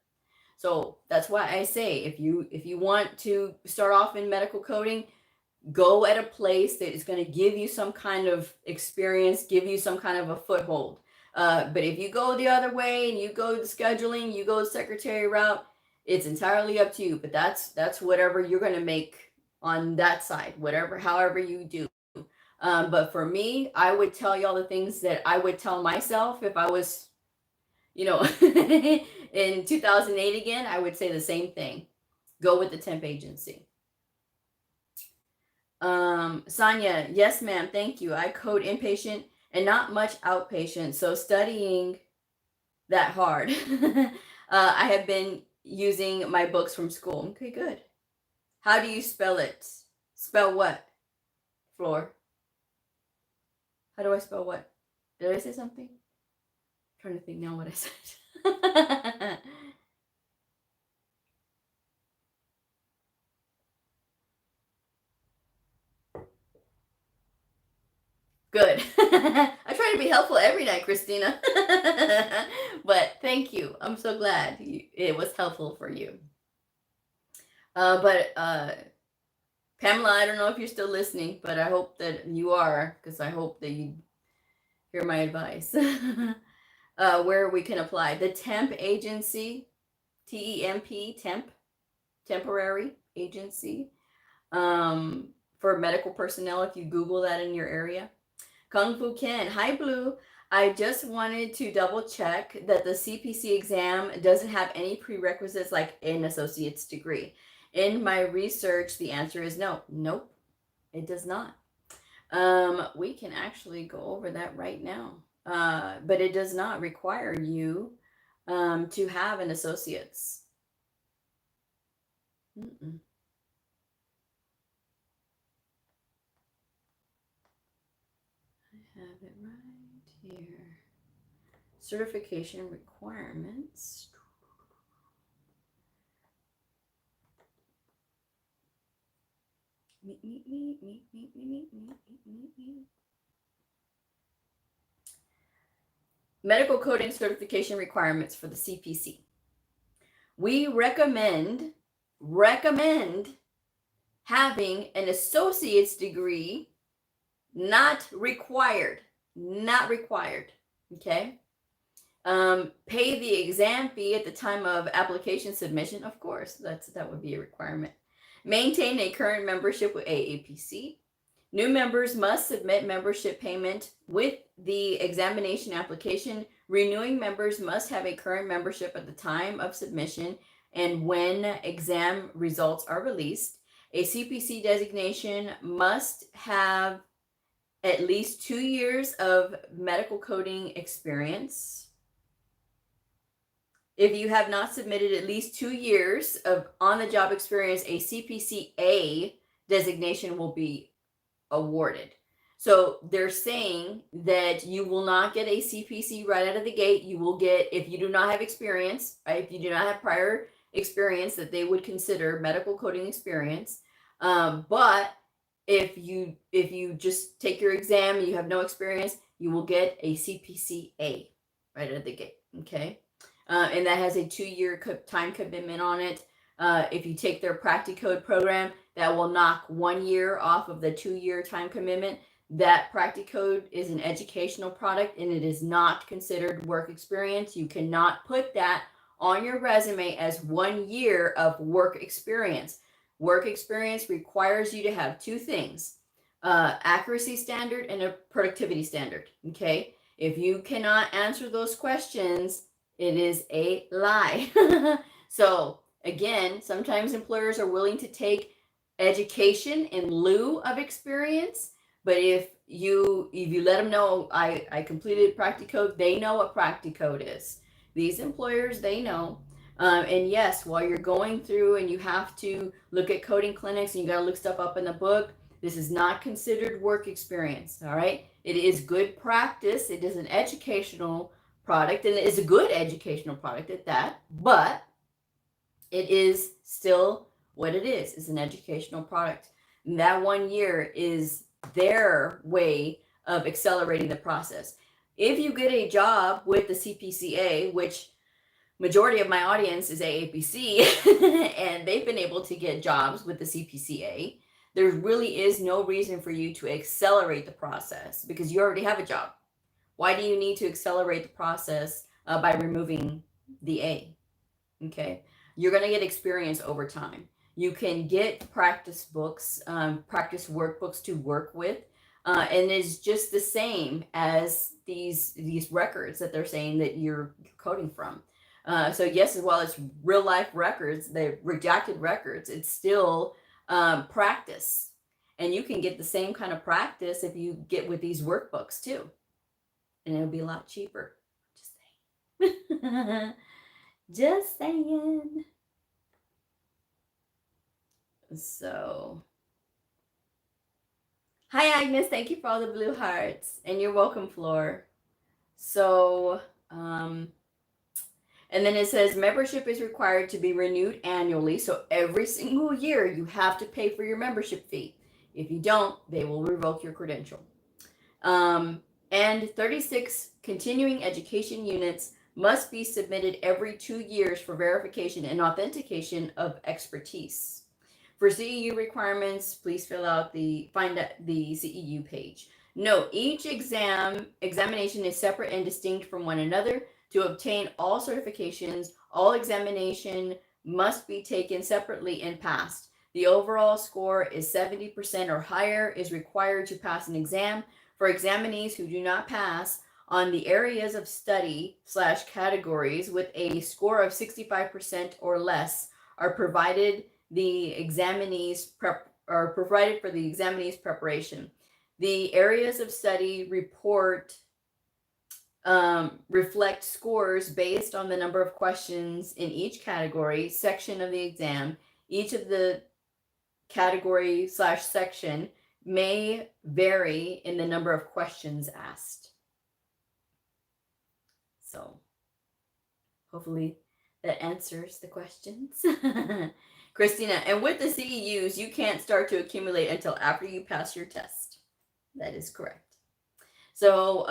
So that's why I say, if you want to start off in medical coding, go at a place that is going to give you some kind of experience, give you some kind of a foothold. But if you go the other way and you go to scheduling, you go the secretary route, it's entirely up to you. But that's whatever you're going to make on that side, however you do. But for me, I would tell y'all the things that I would tell myself if I was, in 2008 again. I would say the same thing. Go with the temp agency. Sonia, yes, ma'am. Thank you. I code inpatient and not much outpatient. So studying that hard. I have been using my books from school. Okay, good. How do you spell it? Spell what, Floor? How do I spell what? Did I say something? I'm trying to think now what I said. Good. I try to be helpful every night, Christina. But thank you. I'm so glad it was helpful for you. But Pamela, I don't know if you're still listening, but I hope that you are, because I hope that you hear my advice. Where we can apply. The temp agency, TEMP, temporary agency, for medical personnel, if you Google that in your area. Kung Fu Ken, hi Blue. I just wanted to double check that the CPC exam doesn't have any prerequisites like an associate's degree. In my research, the answer is no. Nope, it does not. We can actually go over that right now. But it does not require you to have an associate's. Mm-mm. I have it right here. Certification requirements. Medical coding certification requirements for the CPC. We recommend having an associate's degree, not required, okay? Pay the exam fee at the time of application submission, of course, that would be a requirement. Maintain a current membership with AAPC. New members must submit membership payment with the examination application. Renewing members must have a current membership at the time of submission and when exam results are released. A CPC designation must have at least 2 years of medical coding experience. If you have not submitted at least 2 years of on-the-job experience, a CPCA designation will be awarded. So they're saying that you will not get a CPC right out of the gate. You will get, if you do not have experience, right? If you do not have prior experience that they would consider medical coding experience. But if you just take your exam and you have no experience, you will get a CPCA right out of the gate. Okay. And that has a 2-year time commitment on it. If you take their Practicode program, that will knock 1 year off of the 2-year time commitment. That Practicode is an educational product and it is not considered work experience. You cannot put that on your resume as 1 year of work experience. Work experience requires you to have 2 things, accuracy standard and a productivity standard. Okay. If you cannot answer those questions, it is a lie. So again, sometimes employers are willing to take education in lieu of experience, but if you let them know I completed Practicode, they know what Practicode is. These employers, they know. And yes, while you're going through and you have to look at coding clinics and you got to look stuff up in the book, this is not considered work experience. All right. It is good practice. It is an educational product, and it is a good educational product at that, but it is still what it is an educational product. And that 1 year is their way of accelerating the process. If you get a job with the CPCA, which majority of my audience is AAPC, and they've been able to get jobs with the CPCA, there really is no reason for you to accelerate the process because you already have a job. Why do you need to accelerate the process by removing the A? Okay, you're going to get experience over time. You can get practice books, practice workbooks to work with, and it's just the same as these records that they're saying that you're coding from. So yes, as well as real life records, the redacted records, it's still practice, and you can get the same kind of practice if you get with these workbooks too. And it'll be a lot cheaper. Just saying. Just saying. So, hi Agnes, thank you for all the blue hearts. And you're welcome, Floor. So, and then it says membership is required to be renewed annually. So every single year you have to pay for your membership fee. If you don't, they will revoke your credential. And 36 continuing education units must be submitted every 2 years for verification and authentication of expertise. For CEU requirements, please find the CEU page. Note, each examination is separate and distinct from one another. To obtain all certifications, all examination must be taken separately and passed. The overall score is 70% or higher is required to pass an exam. For examinees who do not pass on the areas of study / categories with a score of 65% or less are provided for the examinee's preparation. The areas of study report reflect scores based on the number of questions in each category section of the exam. Each of the category / section may vary in the number of questions asked. So hopefully that answers the questions. Christina, and with the CEUs, you can't start to accumulate until after you pass your test. That is correct. So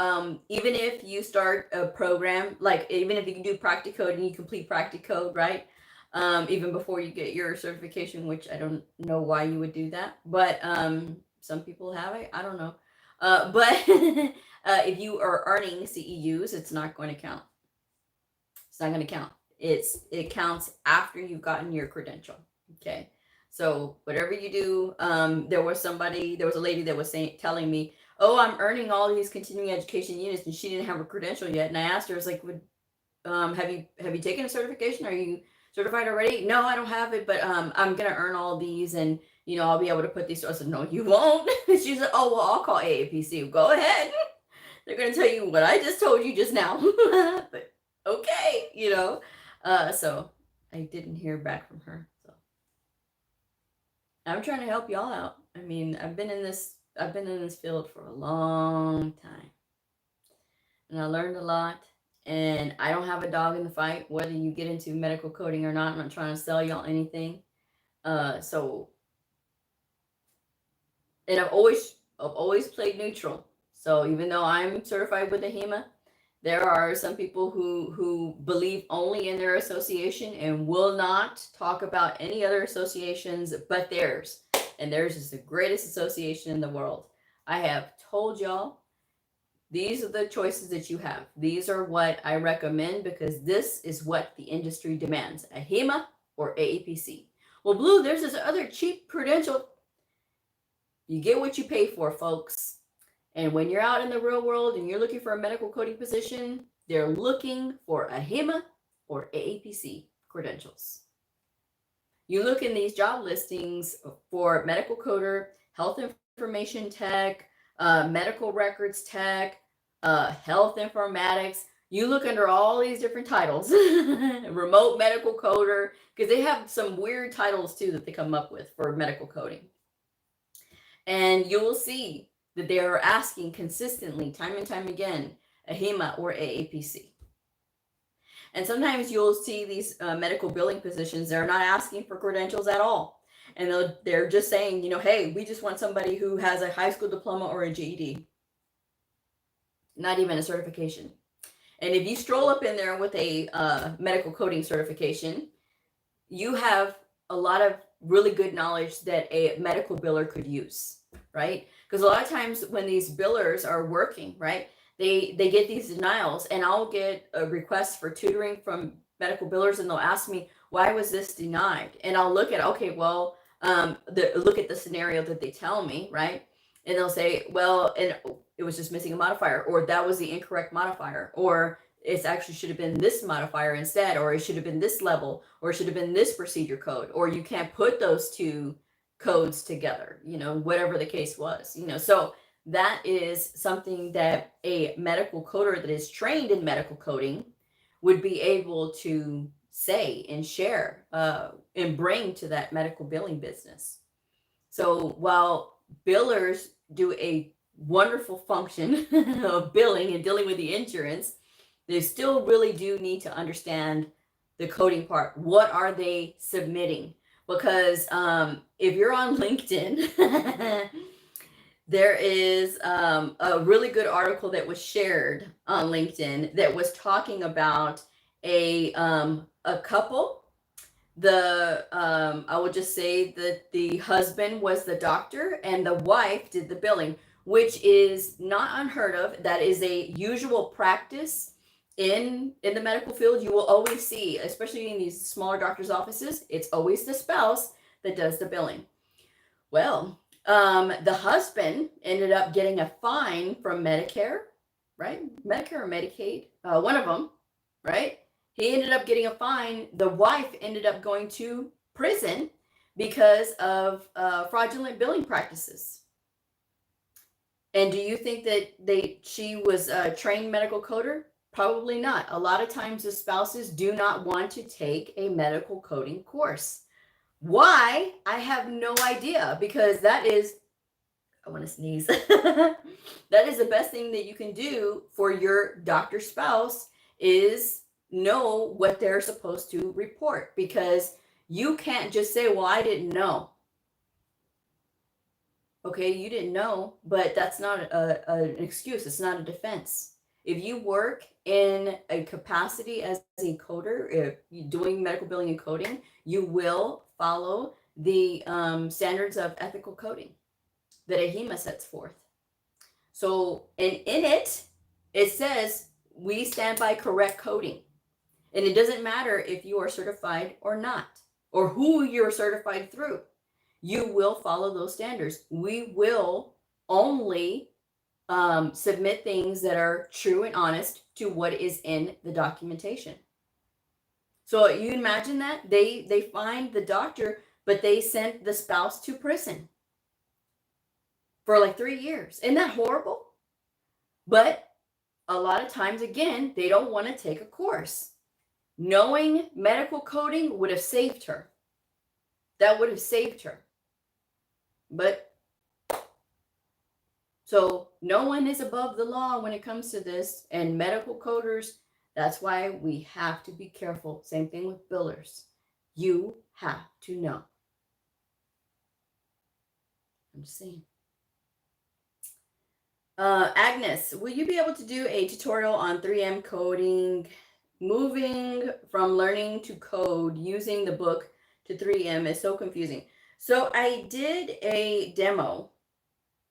even if you start a program, like even if you can do Practicode and you complete Practicode, right? Even before you get your certification, which I don't know why you would do that, but some people have it. I don't know. But if you are earning CEUs, it's not going to count. It's not going to count. It counts after you've gotten your credential. Okay. So whatever you do, there was a lady that was telling me, oh, I'm earning all these continuing education units, and she didn't have a credential yet. And I asked her, I was like, have you taken a certification? Are you certified already? No, I don't have it, but I'm gonna earn all these, and I'll be able to put these. I said, no, you won't. She's like, oh, well, I'll call AAPC. Go ahead. They're gonna tell you what I just told you just now. But okay, So I didn't hear back from her. So I'm trying to help y'all out. I mean, I've been in this field for a long time, and I learned a lot. And I don't have a dog in the fight, whether you get into medical coding or not. I'm not trying to sell y'all anything. So, and I've always played neutral. So even though I'm certified with the HEMA, there are some people who believe only in their association and will not talk about any other associations but theirs. And theirs is the greatest association in the world. I have told y'all, these are the choices that you have. These are what I recommend because this is what the industry demands, a HEMA or AAPC. Well, Blue, there's this other cheap credential. You get what you pay for, folks. And when you're out in the real world and you're looking for a medical coding position, they're looking for a HEMA or AAPC credentials. You look in these job listings for medical coder, health information tech, medical records tech, health informatics. You look under all these different titles, remote medical coder, because they have some weird titles too that they come up with for medical coding. And you will see that they are asking consistently, time and time again, a HEMA or AAPC. And sometimes you'll see these medical billing positions, they're not asking for credentials at all. And they're just saying, hey, we just want somebody who has a high school diploma or a GED. Not even a certification. And if you stroll up in there with a medical coding certification, you have a lot of really good knowledge that a medical biller could use, right? Because a lot of times when these billers are working, right, they get these denials, and I'll get a request for tutoring from medical billers, and they'll ask me, why was this denied? And I'll look at, okay, well, look at the scenario that they tell me, right? And they'll say, well, and it was just missing a modifier, or that was the incorrect modifier, or it actually should have been this modifier instead, or it should have been this level, or it should have been this procedure code, or you can't put those two codes together, whatever the case was, so that is something that a medical coder that is trained in medical coding would be able to say and share and bring to that medical billing business. So while billers do a wonderful function of billing and dealing with the insurance, they still really do need to understand the coding part. What are they submitting? Because if you're on LinkedIn, there is a really good article that was shared on LinkedIn that was talking about a couple. I would just say that the husband was the doctor and the wife did the billing, which is not unheard of. That is a usual practice in the medical field. You will always see, especially in these smaller doctors' offices, it's always the spouse that does the billing. Well, the husband ended up getting a fine from Medicare, right? Medicare or Medicaid, one of them, right? He ended up getting a fine. The wife ended up going to prison because of fraudulent billing practices. And do you think that she was a trained medical coder? Probably not. A lot of times the spouses do not want to take a medical coding course. Why? I have no idea, because that is, I want to sneeze. That is the best thing that you can do for your doctor spouse is know what they're supposed to report, because you can't just say, well, I didn't know. Okay, you didn't know, but that's not an excuse. It's not a defense. If you work in a capacity as a coder, if you're doing medical billing and coding, you will follow the standards of ethical coding that AHIMA sets forth. So, and in it says we stand by correct coding. And it doesn't matter if you are certified or not, or who you're certified through. You will follow those standards. We will only submit things that are true and honest to what is in the documentation. So you imagine that they find the doctor, but they sent the spouse to prison for like 3 years. Isn't that horrible? But a lot of times, again, they don't want to take a course. Knowing medical coding would have saved her. That would have saved her. But so no one is above the law when it comes to this. And medical coders, that's why we have to be careful. Same thing with billers. You have to know. I'm just saying. Agnes, will you be able to do a tutorial on 3M coding, moving from learning to code using the book to 3M is so confusing. So I did a demo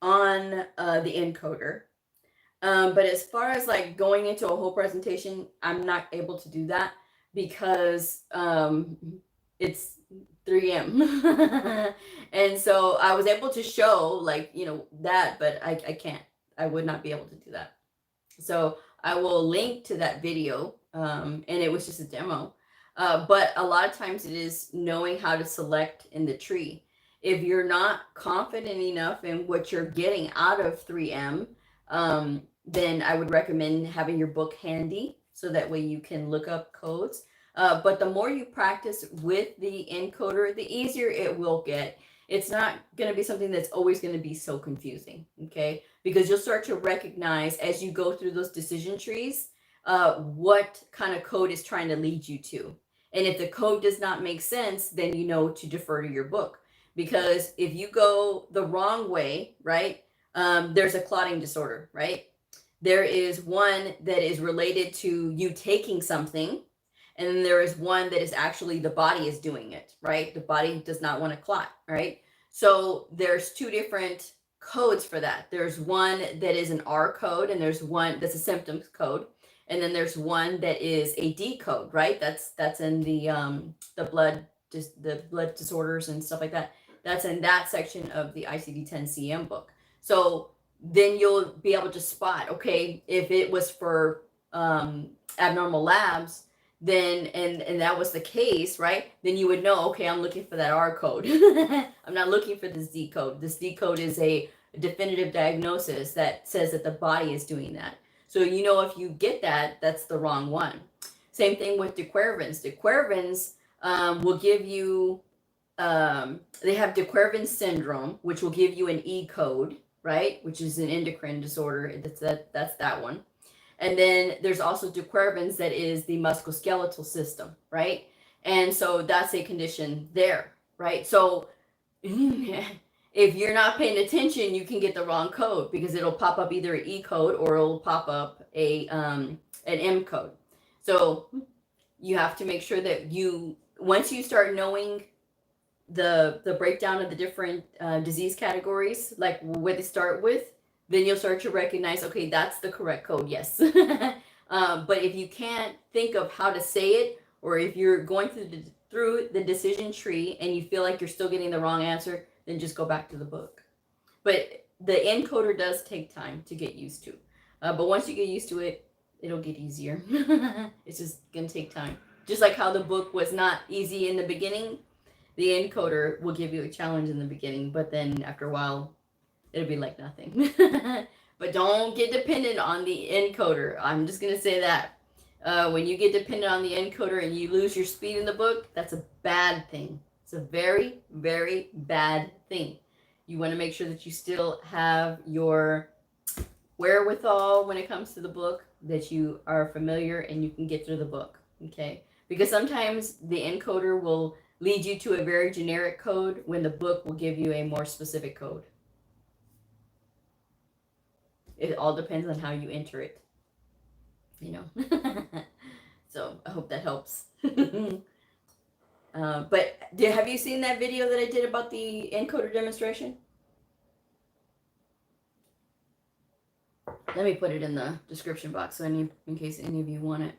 on the encoder, but as far as like going into a whole presentation, I'm not able to do that because it's 3M. And so I was able to show like, you know, that, but I can't. I would not be able to do that. So I will link to that video, and it was just a demo. But a lot of times it is knowing how to select in the tree. If you're not confident enough in what you're getting out of 3M, then I would recommend having your book handy so that way you can look up codes. But the more you practice with the encoder, the easier it will get. It's not going to be something that's always going to be so confusing, okay? Because you'll start to recognize as you go through those decision trees, what kind of code is trying to lead you to. And if the code does not make sense, then you know to defer to your book. Because if you go the wrong way, right, there's a clotting disorder, right? There is one that is related to you taking something, and then there is one that is actually the body is doing it, right? The body does not want to clot, right? So there's two different codes for that. There's one that is an R code, and there's one that's a symptoms code, and then there's one that is a D code, right? That's in the blood disorders and stuff like that. That's in that section of the ICD-10-CM book. So then you'll be able to spot, okay, if it was for abnormal labs, then and that was the case, right? Then you would know, okay, I'm looking for that R code. I'm not looking for this D code. This D code is a definitive diagnosis that says that the body is doing that. So you know if you get that, that's the wrong one. Same thing with DeQuervins. DeQuervins will give you, they have DeQuervin syndrome, which will give you an E code, right? Which is an endocrine disorder. That's that one. And then there's also DeQuervins that is the musculoskeletal system, right? And so that's a condition there, right? So if you're not paying attention, you can get the wrong code because it'll pop up either an E code or it'll pop up a an M code. So you have to make sure that once you start knowing the breakdown of the different disease categories, like where they start with, then you'll start to recognize, okay, that's the correct code, yes. But if you can't think of how to say it, or if you're going through the decision tree and you feel like you're still getting the wrong answer, then just go back to the book. But the encoder does take time to get used to. But once you get used to it, it'll get easier. It's just going to take time. Just like how the book was not easy in the beginning, the encoder will give you a challenge in the beginning, but then after a while, it'll be like nothing. But don't get dependent on the encoder. I'm just going to say that. When you get dependent on the encoder and you lose your speed in the book, that's a bad thing. It's a very, very bad thing. You want to make sure that you still have your wherewithal when it comes to the book, that you are familiar and you can get through the book, okay? Because sometimes the encoder will lead you to a very generic code when the book will give you a more specific code. It all depends on how you enter it, you know. So I hope that helps. But have you seen that video that I did about the encoder demonstration? Let me put it in the description box so in case any of you want it.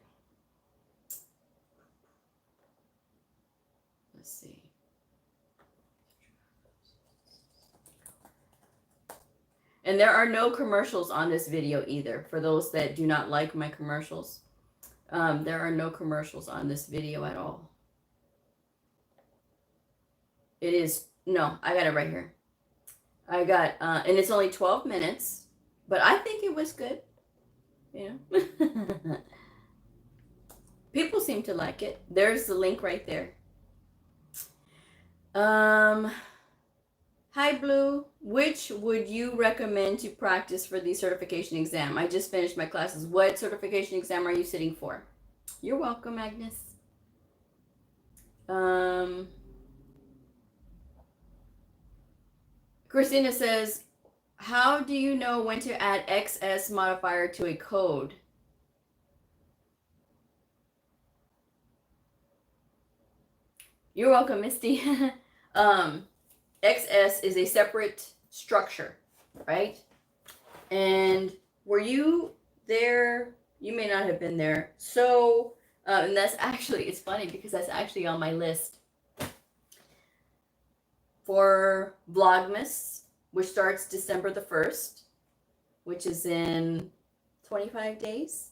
Let's see. And there are no commercials on this video either. For those that do not like my commercials, there are no commercials on this video at all. It is, no, I got it right here. I got, and it's only 12 minutes, but I think it was good, you know. People seem to like it. There's the link right there. Hi, Blue. Which would you recommend to practice for the certification exam? I just finished my classes. What certification exam are you sitting for? You're welcome, Agnes. Christina says, how do you know when to add XS modifier to a code? You're welcome, Misty. XS is a separate structure, right? And were you there? You may not have been there. So, and that's actually, it's funny because that's actually on my list for Vlogmas, which starts December the 1st, which is in 25 days.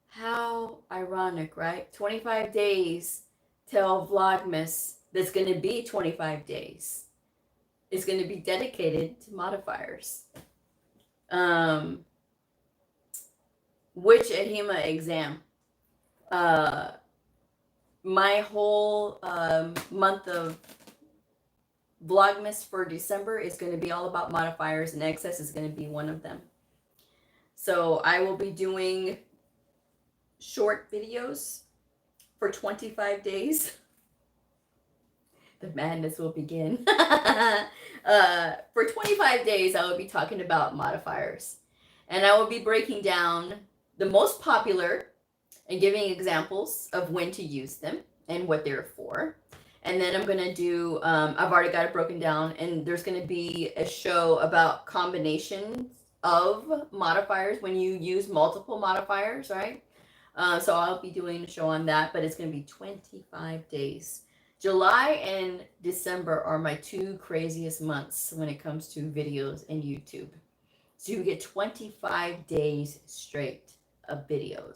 How ironic, right? 25 days till Vlogmas. That's going to be 25 days. It's going to be dedicated to modifiers. Which AHIMA exam? My whole month of Vlogmas for December is going to be all about modifiers, and XS is going to be one of them. So I will be doing short videos for 25 days. The madness will begin. For 25 days, I will be talking about modifiers. And I will be breaking down the most popular and giving examples of when to use them and what they're for. And then I'm going to do, I've already got it broken down, and there's going to be a show about combinations of modifiers when you use multiple modifiers, right? So I'll be doing a show on that, but it's going to be 25 days. July and December are my two craziest months when it comes to videos and YouTube. So you get 25 days straight of videos,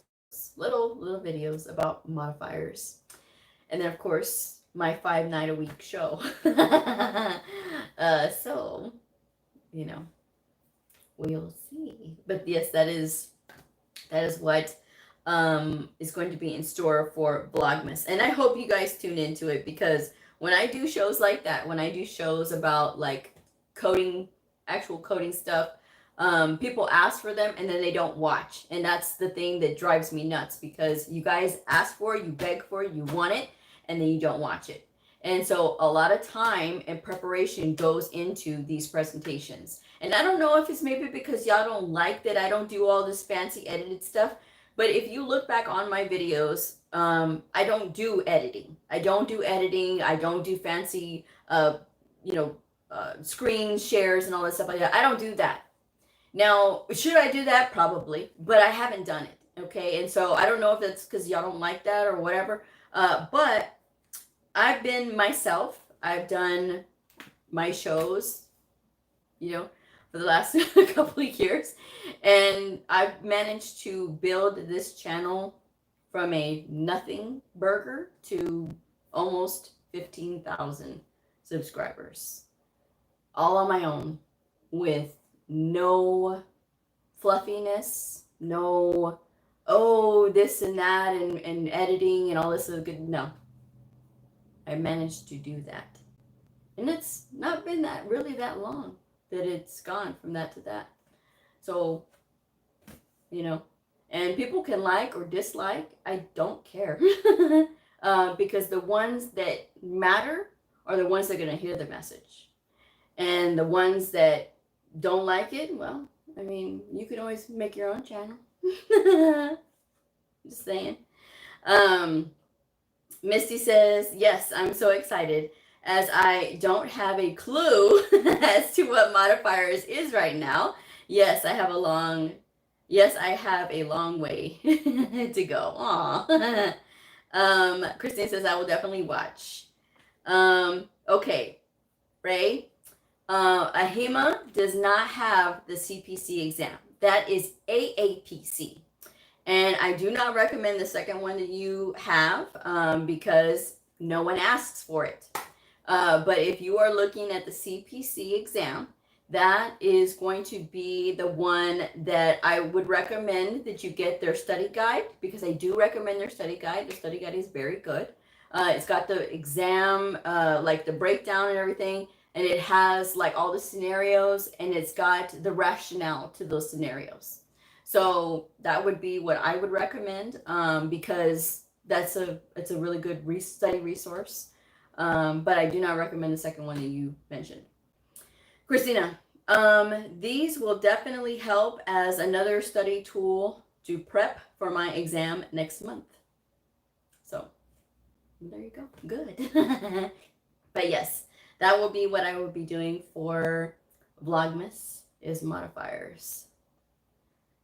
little videos about modifiers. And then of course, my 5-night-a-week show. So, you know, we'll see. But yes, that is what is going to be in store for Vlogmas. And I hope you guys tune into it, because when I do shows like that, when I do shows about like coding, actual coding stuff, people ask for them and then they don't watch. And that's the thing that drives me nuts, because you guys ask for it, you beg for it, you want it, and then you don't watch it. And so a lot of time and preparation goes into these presentations. And I don't know if it's maybe because y'all don't like that I don't do all this fancy edited stuff. But if you look back on my videos, I don't do editing. I don't do fancy, screen shares and all that stuff like that. I don't do that. Now, should I do that? Probably, but I haven't done it. Okay, and so I don't know if that's because y'all don't like that or whatever. But I've been myself. I've done my shows, for the last couple of years, and I've managed to build this channel from a nothing burger to almost 15,000 subscribers, all on my own, with no fluffiness, no this and that and editing and all this other good. No, I managed to do that, and it's not been really that long that it's gone from that to that. So, and people can like or dislike. I don't care. Because the ones that matter are the ones that are going to hear the message. And the ones that don't like it, well, I mean, you can always make your own channel. Just saying. Misty says, yes, I'm so excited, as I don't have a clue as to what modifiers is right now. Yes, I have a long way to go. Aw. Christine says, I will definitely watch. Okay, Ray. AHIMA does not have the CPC exam. That is AAPC. And I do not recommend the second one that you have, because no one asks for it. But if you are looking at the CPC exam, that is going to be the one that I would recommend that you get their study guide, because I do recommend their study guide. The study guide is very good. It's got the exam, like the breakdown and everything, and it has like all the scenarios, and it's got the rationale to those scenarios. So that would be what I would recommend, because it's a really good study resource. But I do not recommend the second one that you mentioned. Christina, these will definitely help as another study tool to prep for my exam next month. So there you go. Good. But yes, that will be what I will be doing for Vlogmas, is modifiers.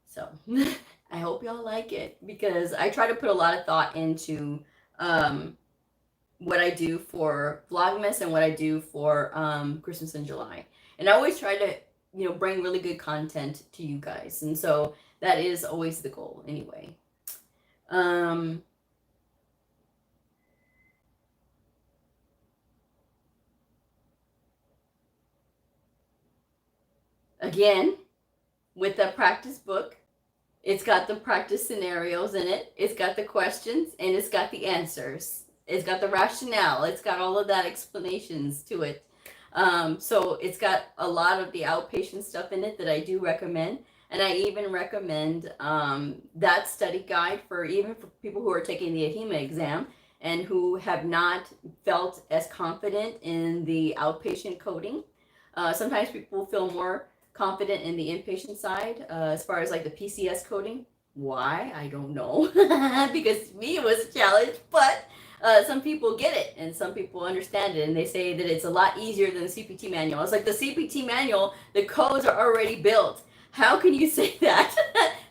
So I hope y'all like it, because I try to put a lot of thought into what I do for Vlogmas and what I do for Christmas in July. And I always try to, bring really good content to you guys. And so that is always the goal anyway. Again, with the practice book, it's got the practice scenarios in it. It's got the questions, and it's got the answers. It's got the rationale. It's got all of that explanations to it. So it's got a lot of the outpatient stuff in it that I do recommend. And I even recommend that study guide for people who are taking the AHIMA exam and who have not felt as confident in the outpatient coding. Sometimes people feel more confident in the inpatient side, as far as like the PCS coding. Why? I don't know. Because to me it was a challenge, but some people get it and some people understand it, and they say that it's a lot easier than the CPT manual. It's like the CPT manual, the codes are already built. How can you say that?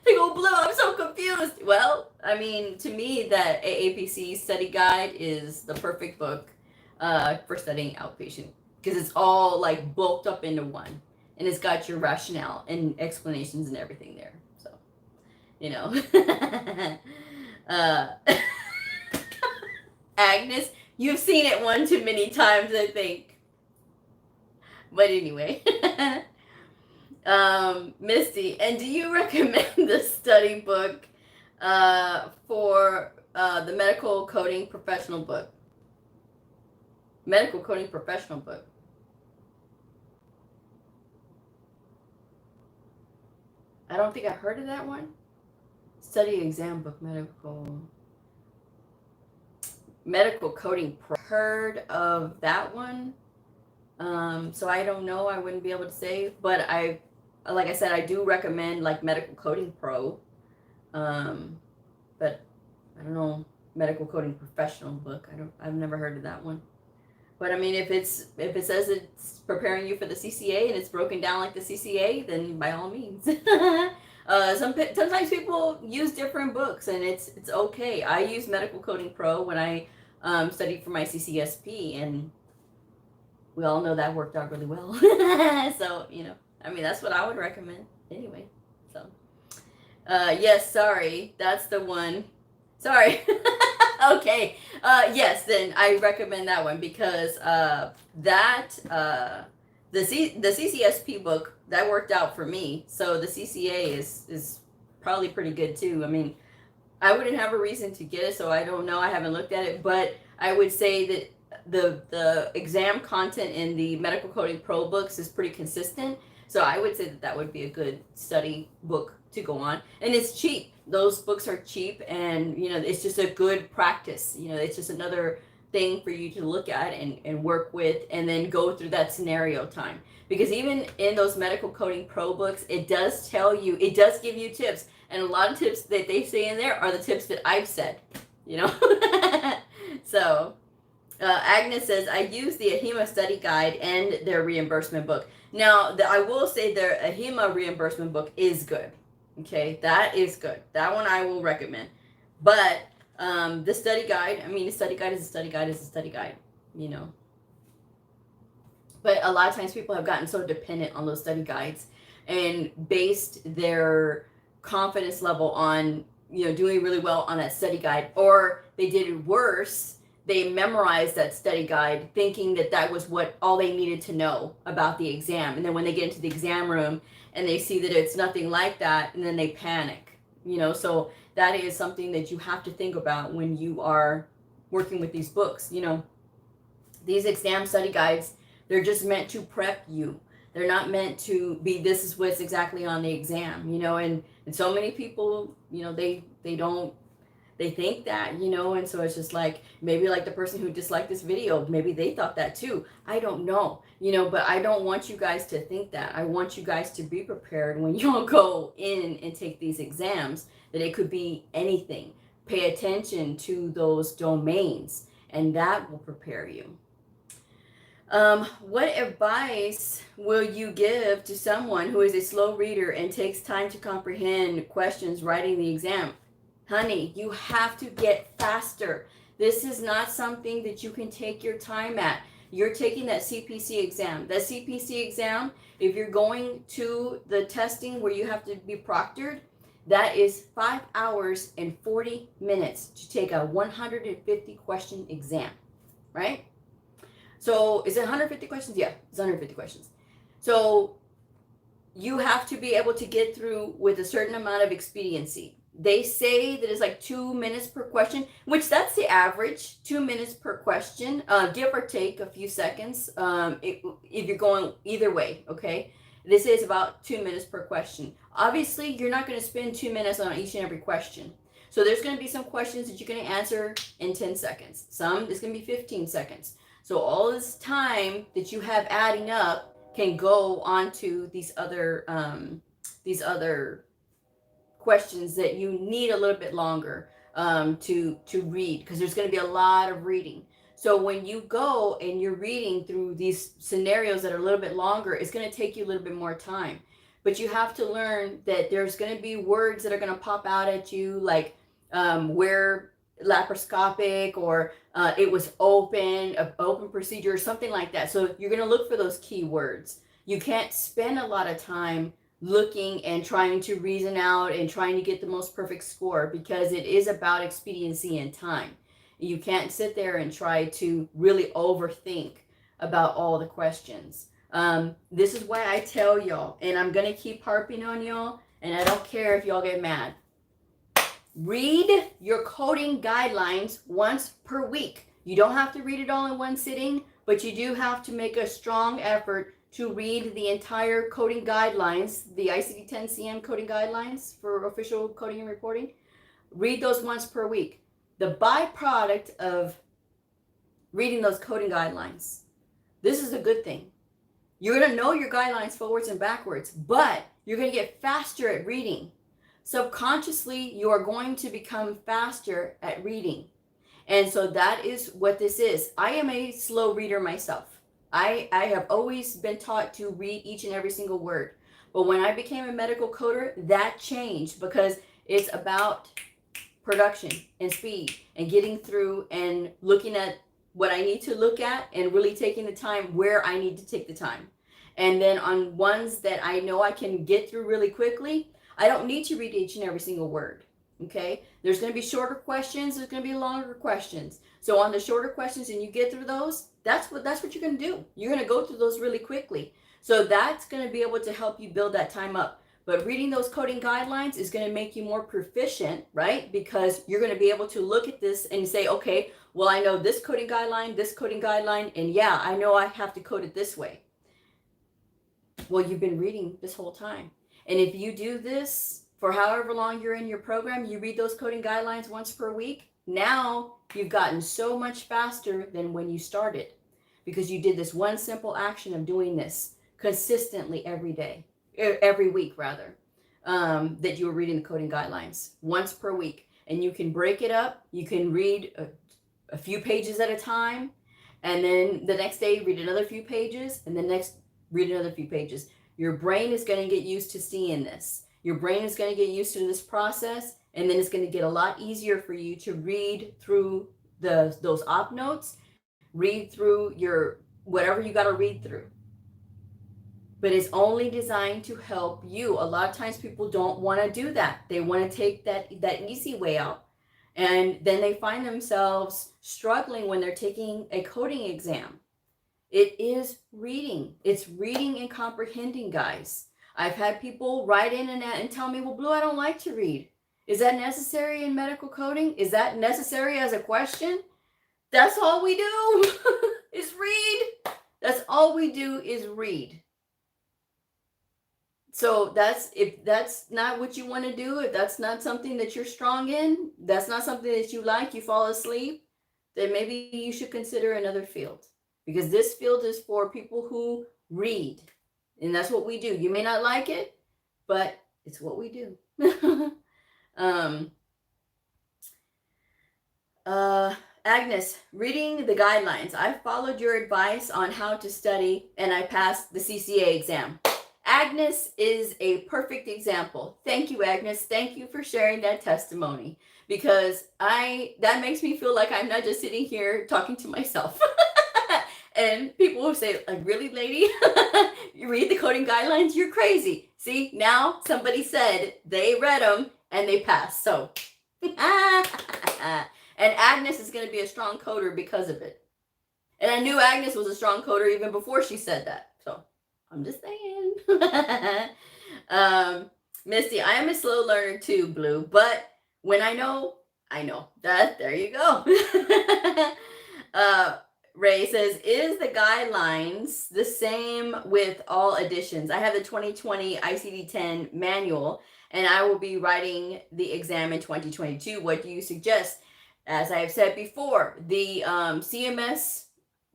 They go, Blue, I'm so confused. Well, I mean, to me, that AAPC study guide is the perfect book for studying outpatient, because it's all like bulked up into one, and it's got your rationale and explanations and everything there. So, Agnes, you've seen it one too many times, I think. But anyway. Misty, and do you recommend the study book for the medical coding professional book? Medical coding professional book. I don't think I heard of that one. Study exam book, medical coding. Heard of that one. So I don't know. I wouldn't be able to say, but like I said, I do recommend like Medical Coding Pro. But I don't know, Medical Coding Professional book. I've never heard of that one. But I mean, if it says it's preparing you for the CCA and it's broken down like the CCA, then by all means. Sometimes people use different books, and it's okay. I use Medical Coding Pro when I studied for my CCSP, and we all know that worked out really well. So, I mean, that's what I would recommend anyway. So, yes, sorry, that's the one. Sorry. Okay. Yes, then I recommend that one, because the CCSP book, that worked out for me. So the CCA is probably pretty good too. I mean, I wouldn't have a reason to get it, so I don't know. I haven't looked at it, but I would say that the exam content in the Medical Coding Pro books is pretty consistent. So I would say that would be a good study book to go on. And it's cheap. Those books are cheap, and it's just a good practice. It's just another thing for you to look at and work with, and then go through that scenario time. Because even in those Medical Coding Pro books, it does give you tips. And a lot of tips that they say in there are the tips that I've said, So Agnes says, I use the AHIMA study guide and their reimbursement book. Now, I will say their AHIMA reimbursement book is good. Okay, that is good. That one I will recommend. But the study guide, the study guide is a study guide is a study guide, But a lot of times people have gotten so dependent on those study guides and based their confidence level on, doing really well on that study guide, or they did worse they memorized that study guide thinking that that was what all they needed to know about the exam. And then when they get into the exam room and they see that it's nothing like that, and then they panic, you know. So that is something that you have to think about when you are working with these books. You know, these exam study guides, they're just meant to prep you. They're not meant to be, this is what's exactly on the exam, you know. And so many people, you know, they don't, they think that, you know. And so it's just like, maybe like the person who disliked this video, maybe they thought that too. I don't know, you know, but I don't want you guys to think that. I want you guys to be prepared when you'll go in and take these exams, that it could be anything. Pay attention to those domains, and that will prepare you. What advice will you give to someone who is a slow reader and takes time to comprehend questions writing the exam? Honey, you have to get faster. This is not something that you can take your time at. You're taking that CPC exam. That CPC exam, if you're going to the testing where you have to be proctored, that is 5 hours and 40 minutes to take a 150 question exam, right? So is it 150 questions? Yeah, it's 150 questions. So you have to be able to get through with a certain amount of expediency. They say that it's like 2 minutes per question, which that's the average, 2 minutes per question, give or take a few seconds, if you're going either way, okay? This is about 2 minutes per question. Obviously, you're not going to spend 2 minutes on each and every question. So there's going to be some questions that you're going to answer in 10 seconds. Some, it's going to be 15 seconds. So all this time that you have adding up can go onto these other questions that you need a little bit longer to read, because there's going to be a lot of reading. So when you go and you're reading through these scenarios that are a little bit longer, it's going to take you a little bit more time. But you have to learn that there's going to be words that are going to pop out at you, like where laparoscopic, or it was open, an open procedure, or something like that. So you're going to look for those key words. You can't spend a lot of time looking and trying to reason out and trying to get the most perfect score, because it is about expediency and time. You can't sit there and try to really overthink about all the questions. This is why I tell y'all, and I'm going to keep harping on y'all, and I don't care if y'all get mad. Read your coding guidelines once per week. You don't have to read it all in one sitting, but you do have to make a strong effort to read the entire coding guidelines, the ICD-10-CM coding guidelines for official coding and reporting. Read those once per week. The byproduct of reading those coding guidelines, this is a good thing. You're going to know your guidelines forwards and backwards, but you're going to get faster at reading. Subconsciously, you are going to become faster at reading. And so that is what this is. I am a slow reader myself. I have always been taught to read each and every single word. But when I became a medical coder, that changed, because it's about production and speed and getting through and looking at what I need to look at and really taking the time where I need to take the time. And then on ones that I know I can get through really quickly, I don't need to read each and every single word. Okay, there's going to be shorter questions, there's going to be longer questions. So on the shorter questions, and you get through those, that's what you're going to do. You're going to go through those really quickly. So that's going to be able to help you build that time up. But reading those coding guidelines is going to make you more proficient, right? Because you're going to be able to look at this and say, okay, well, I know this coding guideline, and yeah, I know I have to code it this way. Well, you've been reading this whole time. And if you do this for however long you're in your program, you read those coding guidelines once per week, now you've gotten so much faster than when you started, because you did this one simple action of doing this consistently every week rather, that you were reading the coding guidelines once per week. And you can break it up. You can read a few pages at a time, and then the next day read another few pages, and the next read another few pages. Your brain is going to get used to seeing this. Your brain is going to get used to this process, and then it's going to get a lot easier for you to read through those op notes, read through your whatever you got to read through. But it's only designed to help you. A lot of times people don't want to do that. They want to take that easy way out. And then they find themselves struggling when they're taking a coding exam. It is reading. It's reading and comprehending, guys. I've had people write in and tell me, well, Blue, I don't like to read. Is that necessary in medical coding? Is that necessary as a question? That's all we do is read. That's all we do is read. So if that's not what you want to do, if that's not something that you're strong in, that's not something that you like, you fall asleep, then maybe you should consider another field. Because this field is for people who read. And that's what we do. You may not like it, but it's what we do. Agnes, reading the guidelines. I followed your advice on how to study and I passed the CCA exam. Agnes is a perfect example. Thank you, Agnes. Thank you for sharing that testimony, because that makes me feel like I'm not just sitting here talking to myself. And people will say, like, really, lady? You read the coding guidelines? You're crazy. See, now somebody said they read them and they passed. So, and Agnes is going to be a strong coder because of it. And I knew Agnes was a strong coder even before she said that. So, I'm just saying. Misty, I am a slow learner too, Blue. But when I know. That, there you go. Ray says, is the guidelines the same with all editions? I have the 2020 ICD-10 manual, and I will be writing the exam in 2022. What do you suggest? As I have said before, the CMS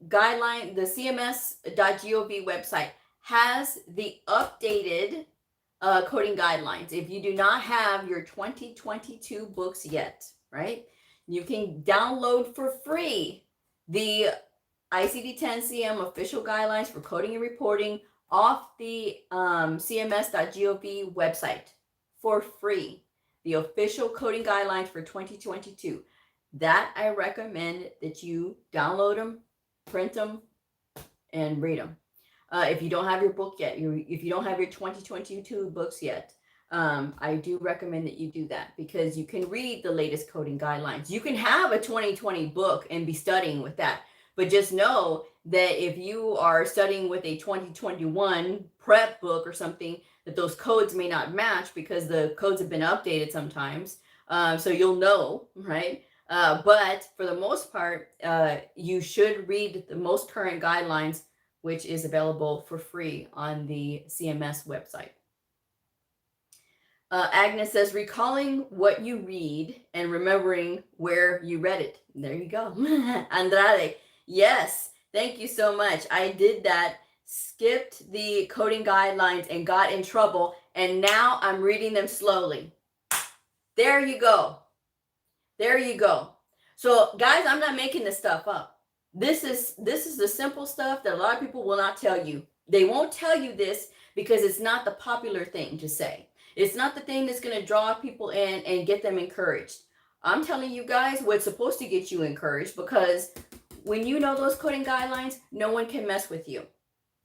guideline, the cms.gov website has the updated coding guidelines. If you do not have your 2022 books yet, right, you can download for free the ICD-10-CM official guidelines for coding and reporting off the cms.gov website for free. The official coding guidelines for 2022. That I recommend that you download them, print them, and read them. If you don't have your book yet, if you don't have your 2022 books yet, I do recommend that you do that, because you can read the latest coding guidelines. You can have a 2020 book and be studying with that. But just know that if you are studying with a 2021 prep book or something, that those codes may not match because the codes have been updated sometimes. So you'll know, right? But for the most part, you should read the most current guidelines, which is available for free on the CMS website. Agnes says, recalling what you read and remembering where you read it. There you go. Andrade, yes, thank you so much. I did that, skipped the coding guidelines and got in trouble, and now I'm reading them slowly. There you go. There you go. So guys, I'm not making this stuff up. This is the simple stuff that a lot of people will not tell you. They won't tell you this because it's not the popular thing to say. It's not the thing that's going to draw people in and get them encouraged. I'm telling you guys what's supposed to get you encouraged, because when you know those coding guidelines, no one can mess with you.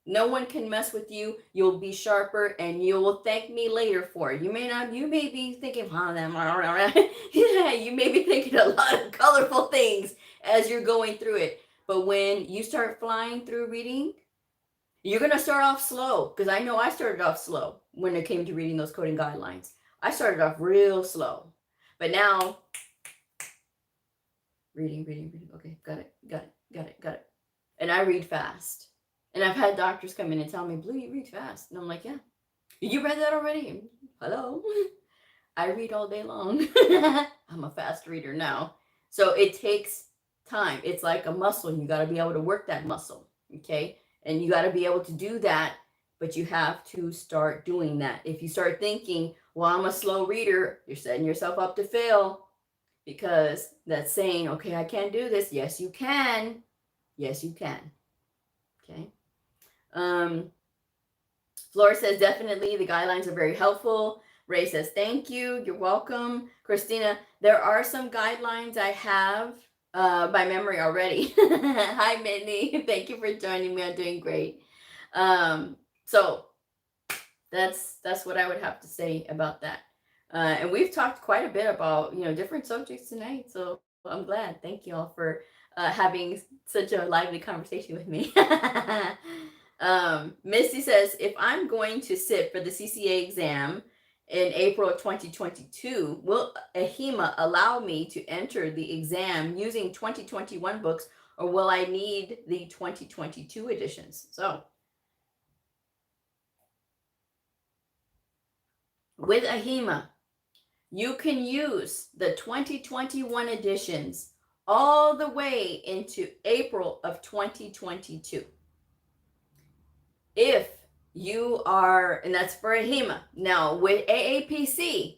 No one can mess with you. You'll be sharper and you will thank me later for it. You may be thinking, you may be thinking a lot of colorful things as you're going through it. But when you start flying through reading, you're going to start off slow, because I know I started off slow when it came to reading those coding guidelines. I started off real slow. But now, reading. Okay, got it. And I read fast. And I've had doctors come in and tell me, Blue, you read fast. And I'm like, yeah. You read that already? Hello? I read all day long. I'm a fast reader now. So it takes time. It's like a muscle. You got to be able to work that muscle. Okay? And you got to be able to do that, but you have to start doing that. If you start thinking, well, I'm a slow reader, you're setting yourself up to fail, because that's saying, okay, I can't do this. Yes, you can. Yes, you can. Okay. Flora says, definitely, the guidelines are very helpful. Ray says, thank you. You're welcome. Christina, there are some guidelines I have by memory already. Hi, Minnie. Thank you for joining me. I'm doing great. So that's what I would have to say about that. And we've talked quite a bit about, different subjects tonight. So I'm glad. Thank you all for having such a lively conversation with me. Misty says, if I'm going to sit for the CCA exam in April of 2022, will AHIMA allow me to enter the exam using 2021 books, or will I need the 2022 editions? So with AHIMA, you can use the 2021 editions all the way into April of 2022. If you are, and that's for AHIMA. Now with AAPC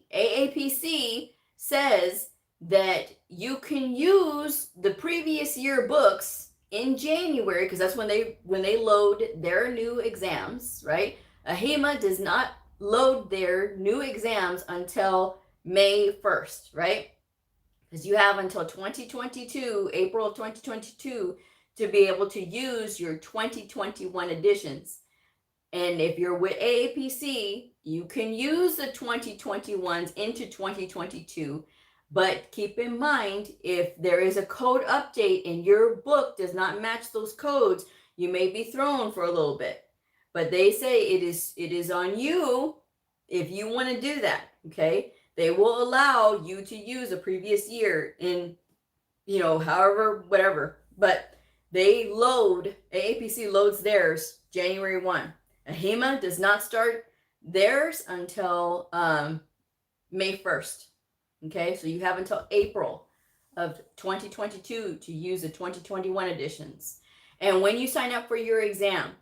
says that you can use the previous year books in January, because that's when they load their new exams, right? AHIMA does not load their new exams until May 1st, right? Because you have until 2022, April of 2022, to be able to use your 2021 editions. And if you're with AAPC, you can use the 2021s into 2022. But keep in mind, if there is a code update and your book does not match those codes, you may be thrown for a little bit. But they say it is on you if you want to do that, okay? They will allow you to use a previous year in, however, whatever. But they AAPC loads theirs January 1. AHIMA does not start theirs until May 1st. Okay, so you have until April of 2022 to use the 2021 editions. And when you sign up for your exam,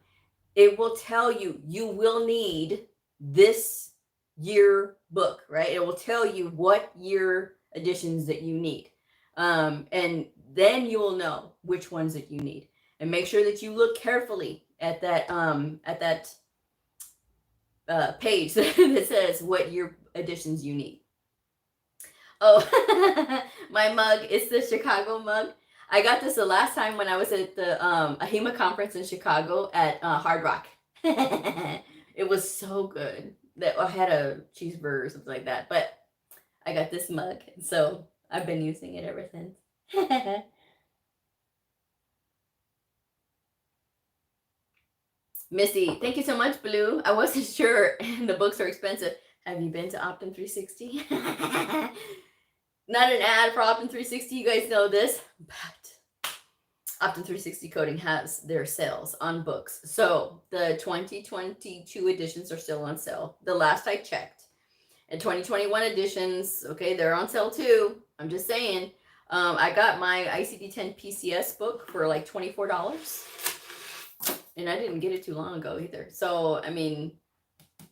it will tell you will need this year book, right? It will tell you what year editions that you need. And then you will know which ones that you need. And make sure that you look carefully at that page that says what year editions you need. Oh, my mug, it's the Chicago mug. I got this the last time when I was at the AHIMA conference in Chicago at Hard Rock. It was so good. That I had a cheeseburger or something like that, but I got this mug, so I've been using it ever since. Missy, thank you so much, Blue. I wasn't sure, and the books are expensive. Have you been to Optum 360? Not an ad for Optum 360, you guys know this, but Optum 360 Coding has their sales on books. So the 2022 editions are still on sale. The last I checked. And 2021 editions, okay, they're on sale too. I'm just saying. I got my ICD-10 PCS book for like $24. And I didn't get it too long ago either. So, I mean,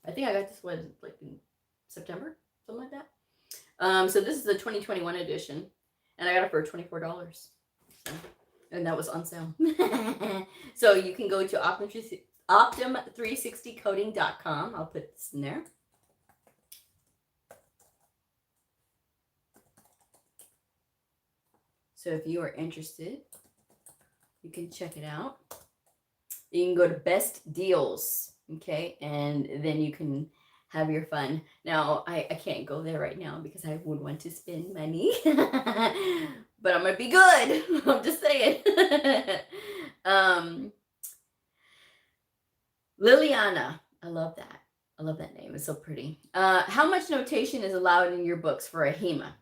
I think I got this one like in September, something like that. So this is the 2021 edition. And I got it for $24. So, and that was on sale. So you can go to Optum360coding.com. I'll put this in there. So if you are interested, you can check it out. You can go to Best Deals, okay? And then you can have your fun. Now, I can't go there right now because I would want to spend money. But I'm going to be good. I'm just saying. Liliana. I love that. I love that name. It's so pretty. How much notation is allowed in your books for AHIMA?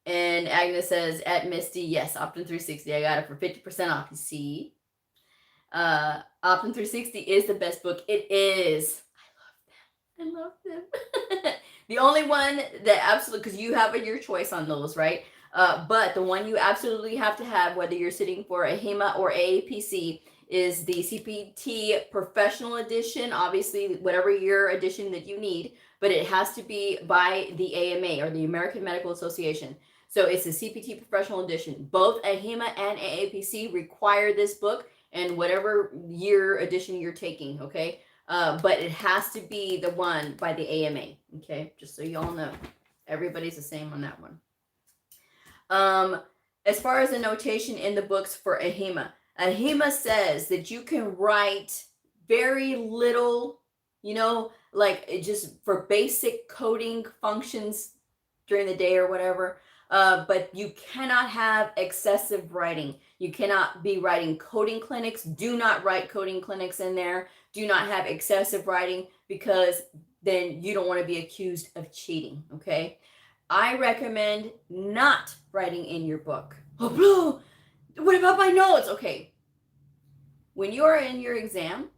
And Agnes says, at Misty, yes, Optum 360. I got it for 50% off. You see? Optum 360 is the best book. It is. I love them. The only one that absolutely, because you have your choice on those, right? But the one you absolutely have to have, whether you're sitting for AHIMA or AAPC, is the CPT Professional Edition. Obviously, whatever your edition that you need, but it has to be by the AMA, or the American Medical Association. So it's the CPT Professional Edition. Both AHIMA and AAPC require this book, and whatever year edition you're taking, okay? But it has to be the one by the AMA, okay? Just so you all know. Everybody's the same on that one. As far as the notation in the books for AHIMA, AHIMA says that you can write very little, like just for basic coding functions during the day or whatever. But you cannot have excessive writing. You cannot be writing coding clinics. Do not write coding clinics in there. Do not have excessive writing, because then you don't want to be accused of cheating, okay? I recommend not writing in your book. Oh, Blue, what about my notes? Okay, when you are in your exam,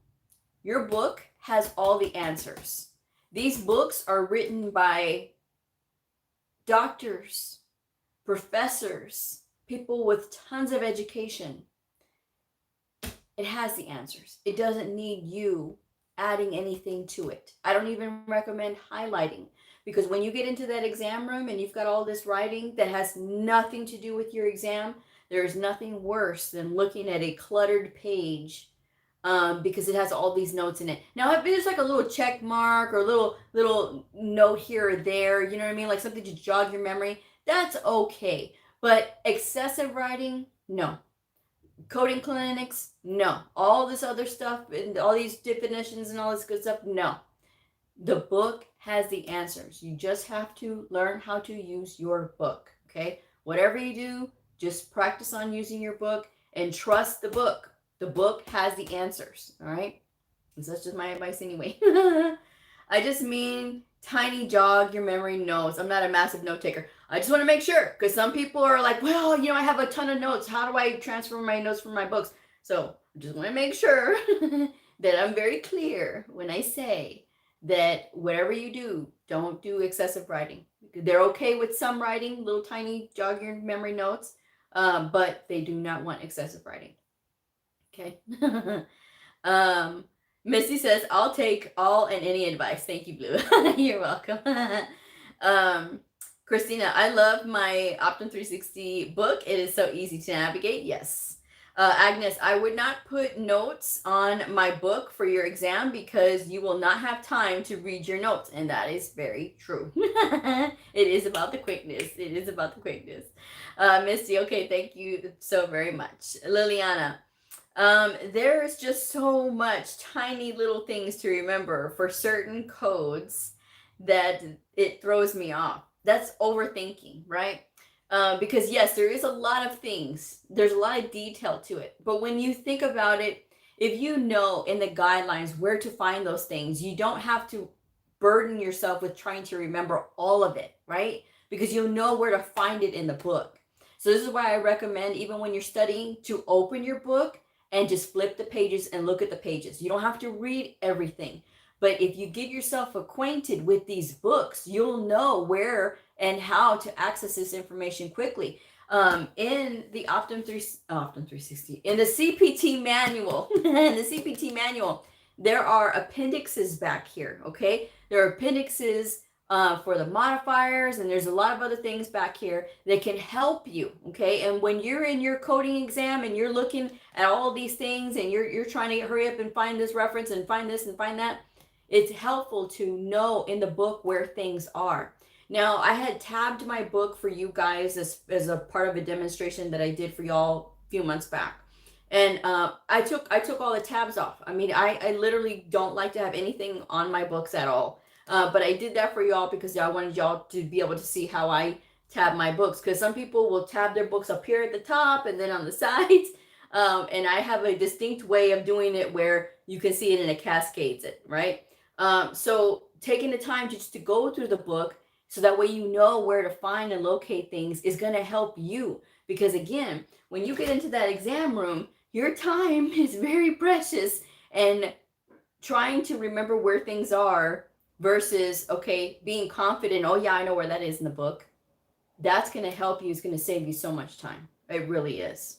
your book has all the answers. These books are written by doctors, professors, people with tons of education. It has the answers. It doesn't need you adding anything to it. I don't even recommend highlighting, because when you get into that exam room and you've got all this writing that has nothing to do with your exam, there's nothing worse than looking at a cluttered page, because it has all these notes in it. Now, if there's like a little check mark or a little note here or there, you know what I mean, like something to jog your memory, that's okay. But excessive writing, no. Coding clinics, no. All this other stuff and all these definitions and all this good stuff, no. The book has the answers. You just have to learn how to use your book, okay? Whatever you do, just practice on using your book and trust the book. The book has the answers, all right? So that's just my advice anyway. I just mean tiny jog your memory notes. I'm not a massive note taker. I just want to make sure, because some people are like, well, you know, I have a ton of notes. How do I transfer my notes from my books? So I just want to make sure that I'm very clear when I say that whatever you do, don't do excessive writing. They're okay with some writing, little tiny jog your memory notes, but they do not want excessive writing. Okay. Missy says, I'll take all and any advice. Thank you, Blue. You're welcome. Christina, I love my Optum 360 book. It is so easy to navigate. Yes. Agnes, I would not put notes on my book for your exam, because you will not have time to read your notes. And that is very true. It is about the quickness. It is about the quickness. Misty, okay, thank you so very much. Liliana, there's just so much tiny little things to remember for certain codes that it throws me off. That's overthinking, right? Because yes, there is a lot of things. There's a lot of detail to it. But when you think about it, if you know in the guidelines where to find those things, you don't have to burden yourself with trying to remember all of it, right? Because you'll know where to find it in the book. So this is why I recommend, even when you're studying, to open your book and just flip the pages and look at the pages. You don't have to read everything. But if you get yourself acquainted with these books, you'll know where and how to access this information quickly. In the Optum 360, in the CPT manual, there are appendixes back here, okay? There are appendixes for the modifiers, and there's a lot of other things back here that can help you, okay? And when you're in your coding exam and you're looking at all of these things and you're trying to hurry up and find this reference and find this and find that, it's helpful to know in the book where things are. Now, I had tabbed my book for you guys as a part of a demonstration that I did for y'all a few months back. And I took all the tabs off. I mean, I literally don't like to have anything on my books at all. But I did that for y'all because I wanted y'all to be able to see how I tab my books. Because some people will tab their books up here at the top and then on the sides. And I have a distinct way of doing it where you can see it and it cascades it, right? So taking the time just to go through the book so that way you know where to find and locate things is going to help you. Because again, when you get into that exam room, your time is very precious, and trying to remember where things are versus, okay, being confident, oh yeah, I know where that is in the book. That's going to help you. It's going to save you so much time. It really is.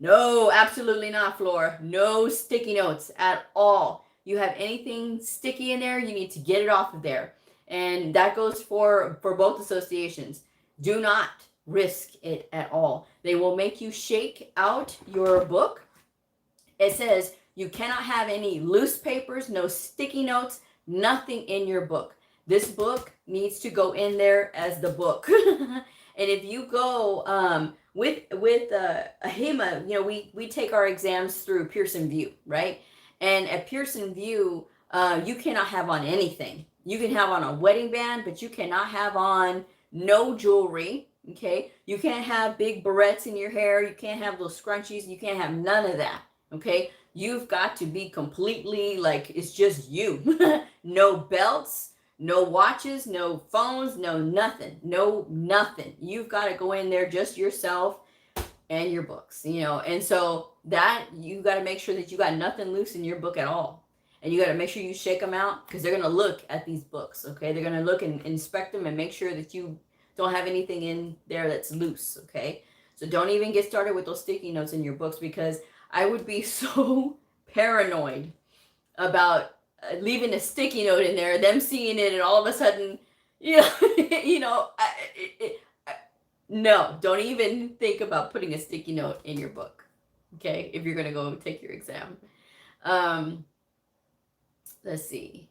No, absolutely not, Flora. No sticky notes at all. You have anything sticky in there, you need to get it off of there. And that goes for both associations. Do not risk it at all. They will make you shake out your book. It says you cannot have any loose papers, no sticky notes, nothing in your book. This book needs to go in there as the book. And if you go with a HEMA, you know, we take our exams through Pearson VUE, right? And at Pearson VUE, You cannot have on anything. You can have on a wedding band, but you cannot have on no jewelry. Okay, you can't have big barrettes in your hair. You can't have those scrunchies. You can't have none of that. Okay, you've got to be completely like it's just you. No belts, no watches, no phones, no nothing, no nothing. You've got to go in there just yourself and your books, you know. And so that you got to make sure that you got nothing loose in your book at all. And you got to make sure you shake them out because they're going to look at these books. Okay, they're going to look and inspect them and make sure that you don't have anything in there that's loose. Okay, so don't even get started with those sticky notes in your books, because I would be so paranoid about leaving a sticky note in there, them seeing it, and all of a sudden, you know, no, don't even think about putting a sticky note in your book. Okay, if you're gonna go take your exam. Let's see.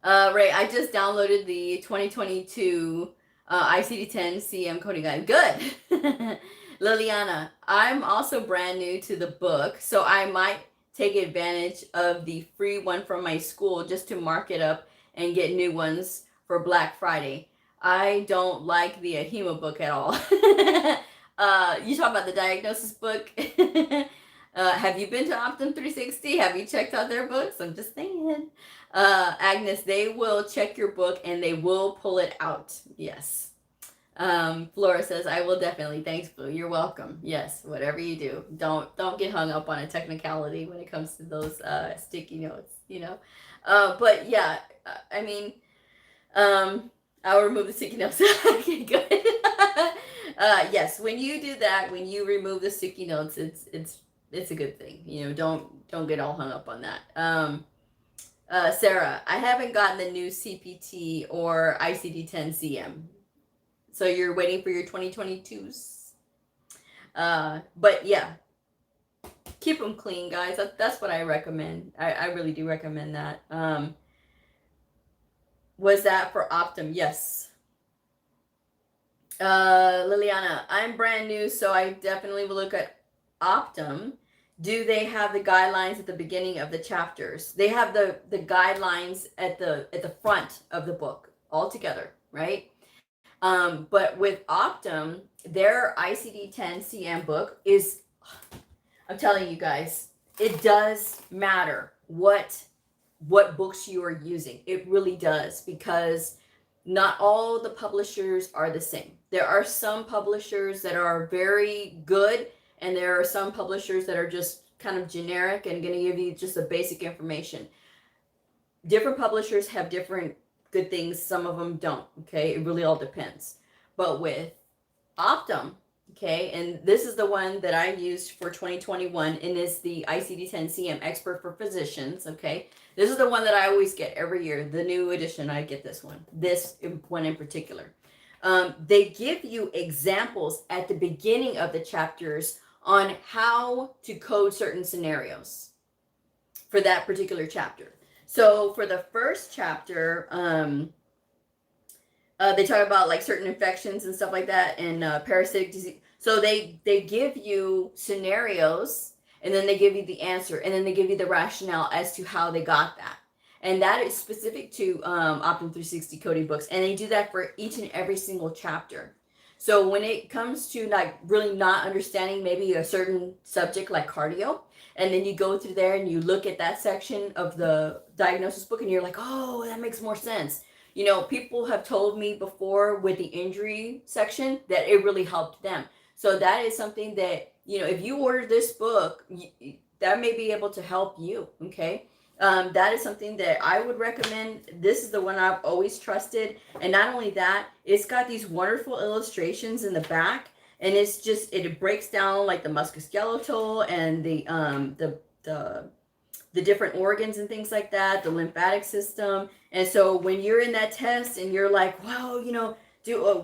Ray, I just downloaded the 2022 ICD-10 CM coding guide. Good. Liliana, I'm also brand new to the book, so I might take advantage of the free one from my school just to mark it up and get new ones for Black Friday. I don't like the AHIMA book at all. You talk about the diagnosis book. Have you been to Optum 360? Have you checked out their books? I'm just saying. Agnes, they will check your book and they will pull it out. Yes. Flora says, I will definitely. Thanks, Blue. You're welcome. Yes, whatever you do. Don't get hung up on a technicality when it comes to those sticky notes, you know. But yeah, I mean, I'll remove the sticky notes. Okay, good. Yes, when you do that, when you remove the sticky notes, it's a good thing. You know, don't get all hung up on that. Sarah, I haven't gotten the new CPT or ICD-10 CM. So you're waiting for your 2022s. But yeah, keep them clean, guys. That's what I recommend. I really do recommend that. Was that for Optum? Yes. Liliana, I'm brand new, so I definitely will look at Optum. Do they have the guidelines at the beginning of the chapters? They have the guidelines at the front of the book altogether, right? But with Optum, their ICD-10 CM book is, I'm telling you guys, it does matter what books you are using. It really does, because not all the publishers are the same. There are some publishers that are very good, and there are some publishers that are just kind of generic and going to give you just the basic information. Different publishers have different good things. Some of them don't. Okay, it really all depends. But with Optum, okay, and this is the one that I used for 2021, and is the ICD-10 CM Expert for Physicians. Okay, this is the one that I always get every year, the new edition. I get this one in particular. They give you examples at the beginning of the chapters on how to code certain scenarios for that particular chapter. So for the first chapter, they talk about like certain infections and stuff like that, and parasitic disease. So they give you scenarios, and then they give you the answer, and then they give you the rationale as to how they got that. And that is specific to Optum 360 coding books, and they do that for each and every single chapter. So when it comes to like really not understanding maybe a certain subject like cardio, and then you go through there and you look at that section of the diagnosis book and you're like, oh, that makes more sense. You know, people have told me before with the injury section that it really helped them. So that is something that, you know, if you order this book, that may be able to help you. Okay. That is something that I would recommend. This is the one I've always trusted. And not only that, it's got these wonderful illustrations in the back, and it's just, it breaks down like the musculoskeletal and the different organs and things like that, the lymphatic system. And so when you're in that test and you're like, wow, you know,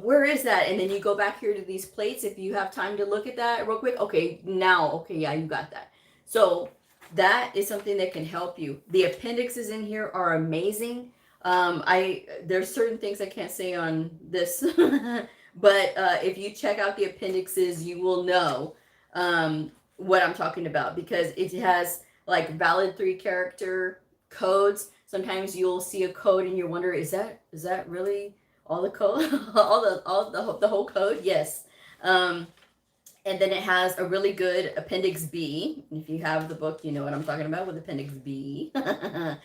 where is that? And then you go back here to these plates. If you have time to look at that real quick. Okay, now, okay, yeah, you got that. So that is something that can help you. The appendixes in here are amazing. There's certain things I can't say on this, but if you check out the appendixes, you will know what I'm talking about, because it has like valid 3-character codes. Sometimes you'll see a code and you wonder, is that really all the code, the whole code? Yes. And then it has a really good Appendix B. If you have the book, you know what I'm talking about with Appendix B. And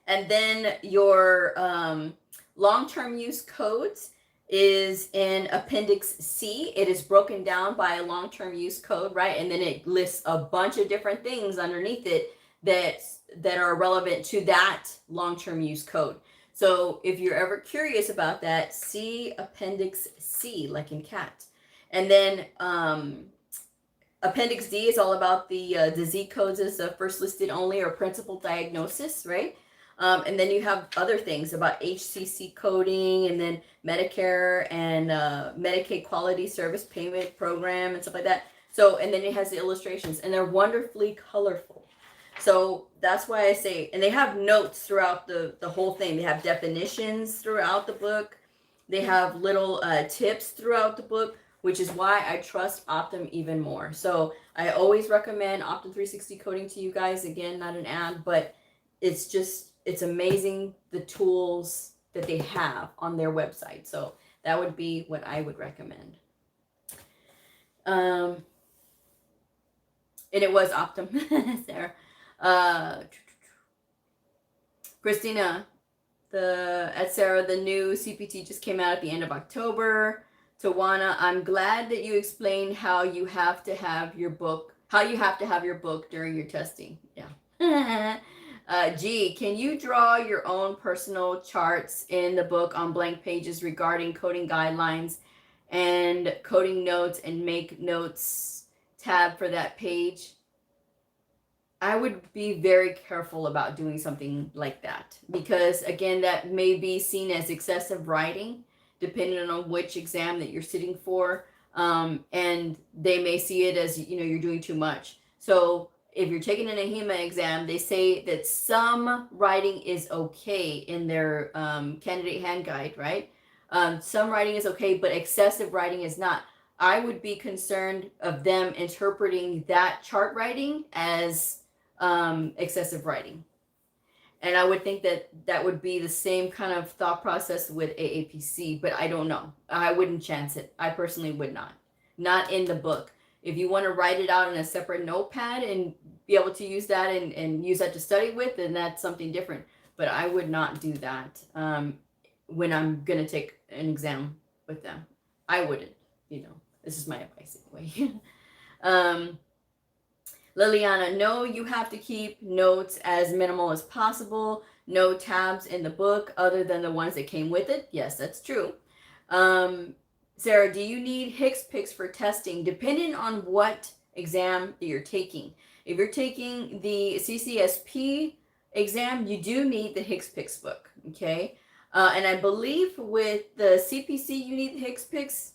then your long-term use codes is in Appendix C. It is broken down by a long-term use code, right? And then it lists a bunch of different things underneath it that are relevant to that long-term use code. So if you're ever curious about that, see Appendix C, like in cat. And then Appendix D is all about the Z codes as the first listed only or principal diagnosis, right? And then you have other things about HCC coding, and then Medicare and Medicaid quality service payment program and stuff like that. So, and then it has the illustrations, and they're wonderfully colorful. So that's why I say, and they have notes throughout the whole thing. They have definitions throughout the book. They have little tips throughout the book, which is why I trust Optum even more. So I always recommend Optum 360 coding to you guys. Again, not an ad, but it's amazing the tools that they have on their website. So that would be what I would recommend. And it was Optum, Sarah. Christina, Sarah, the new CPT just came out at the end of October. Tawana, I'm glad that you explained how you have to have your book during your testing. Yeah. G, can you draw your own personal charts in the book on blank pages regarding coding guidelines and coding notes, and make notes tab for that page? I would be very careful about doing something like that, because again, that may be seen as excessive writing depending on which exam that you're sitting for, and they may see it as, you're doing too much. So if you're taking an AHIMA exam, they say that some writing is okay in their candidate hand guide, right? Some writing is okay, but excessive writing is not. I would be concerned of them interpreting that chart writing as excessive writing. And I would think that would be the same kind of thought process with AAPC, but I don't know. I wouldn't chance it. I personally would not. Not in the book. If you want to write it out in a separate notepad and be able to use that and use that to study with, then that's something different. But I would not do that when I'm going to take an exam with them. I wouldn't, This is my advice anyway. Liliana, no, you have to keep notes as minimal as possible. No tabs in the book other than the ones that came with it. Yes, that's true. Sarah, do you need HCPCS for testing? Depending on what exam that you're taking. If you're taking the CCSP exam, you do need the HCPCS book, okay? And I believe with the CPC, you need the HCPCS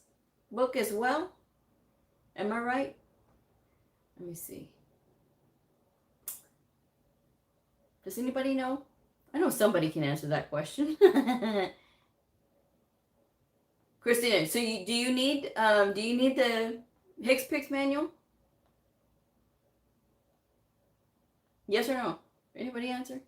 book as well. Am I right? Let me see. Does anybody know? I know somebody can answer that question. Christina, so do you need the HCPCS manual? Yes or no? Anybody answer?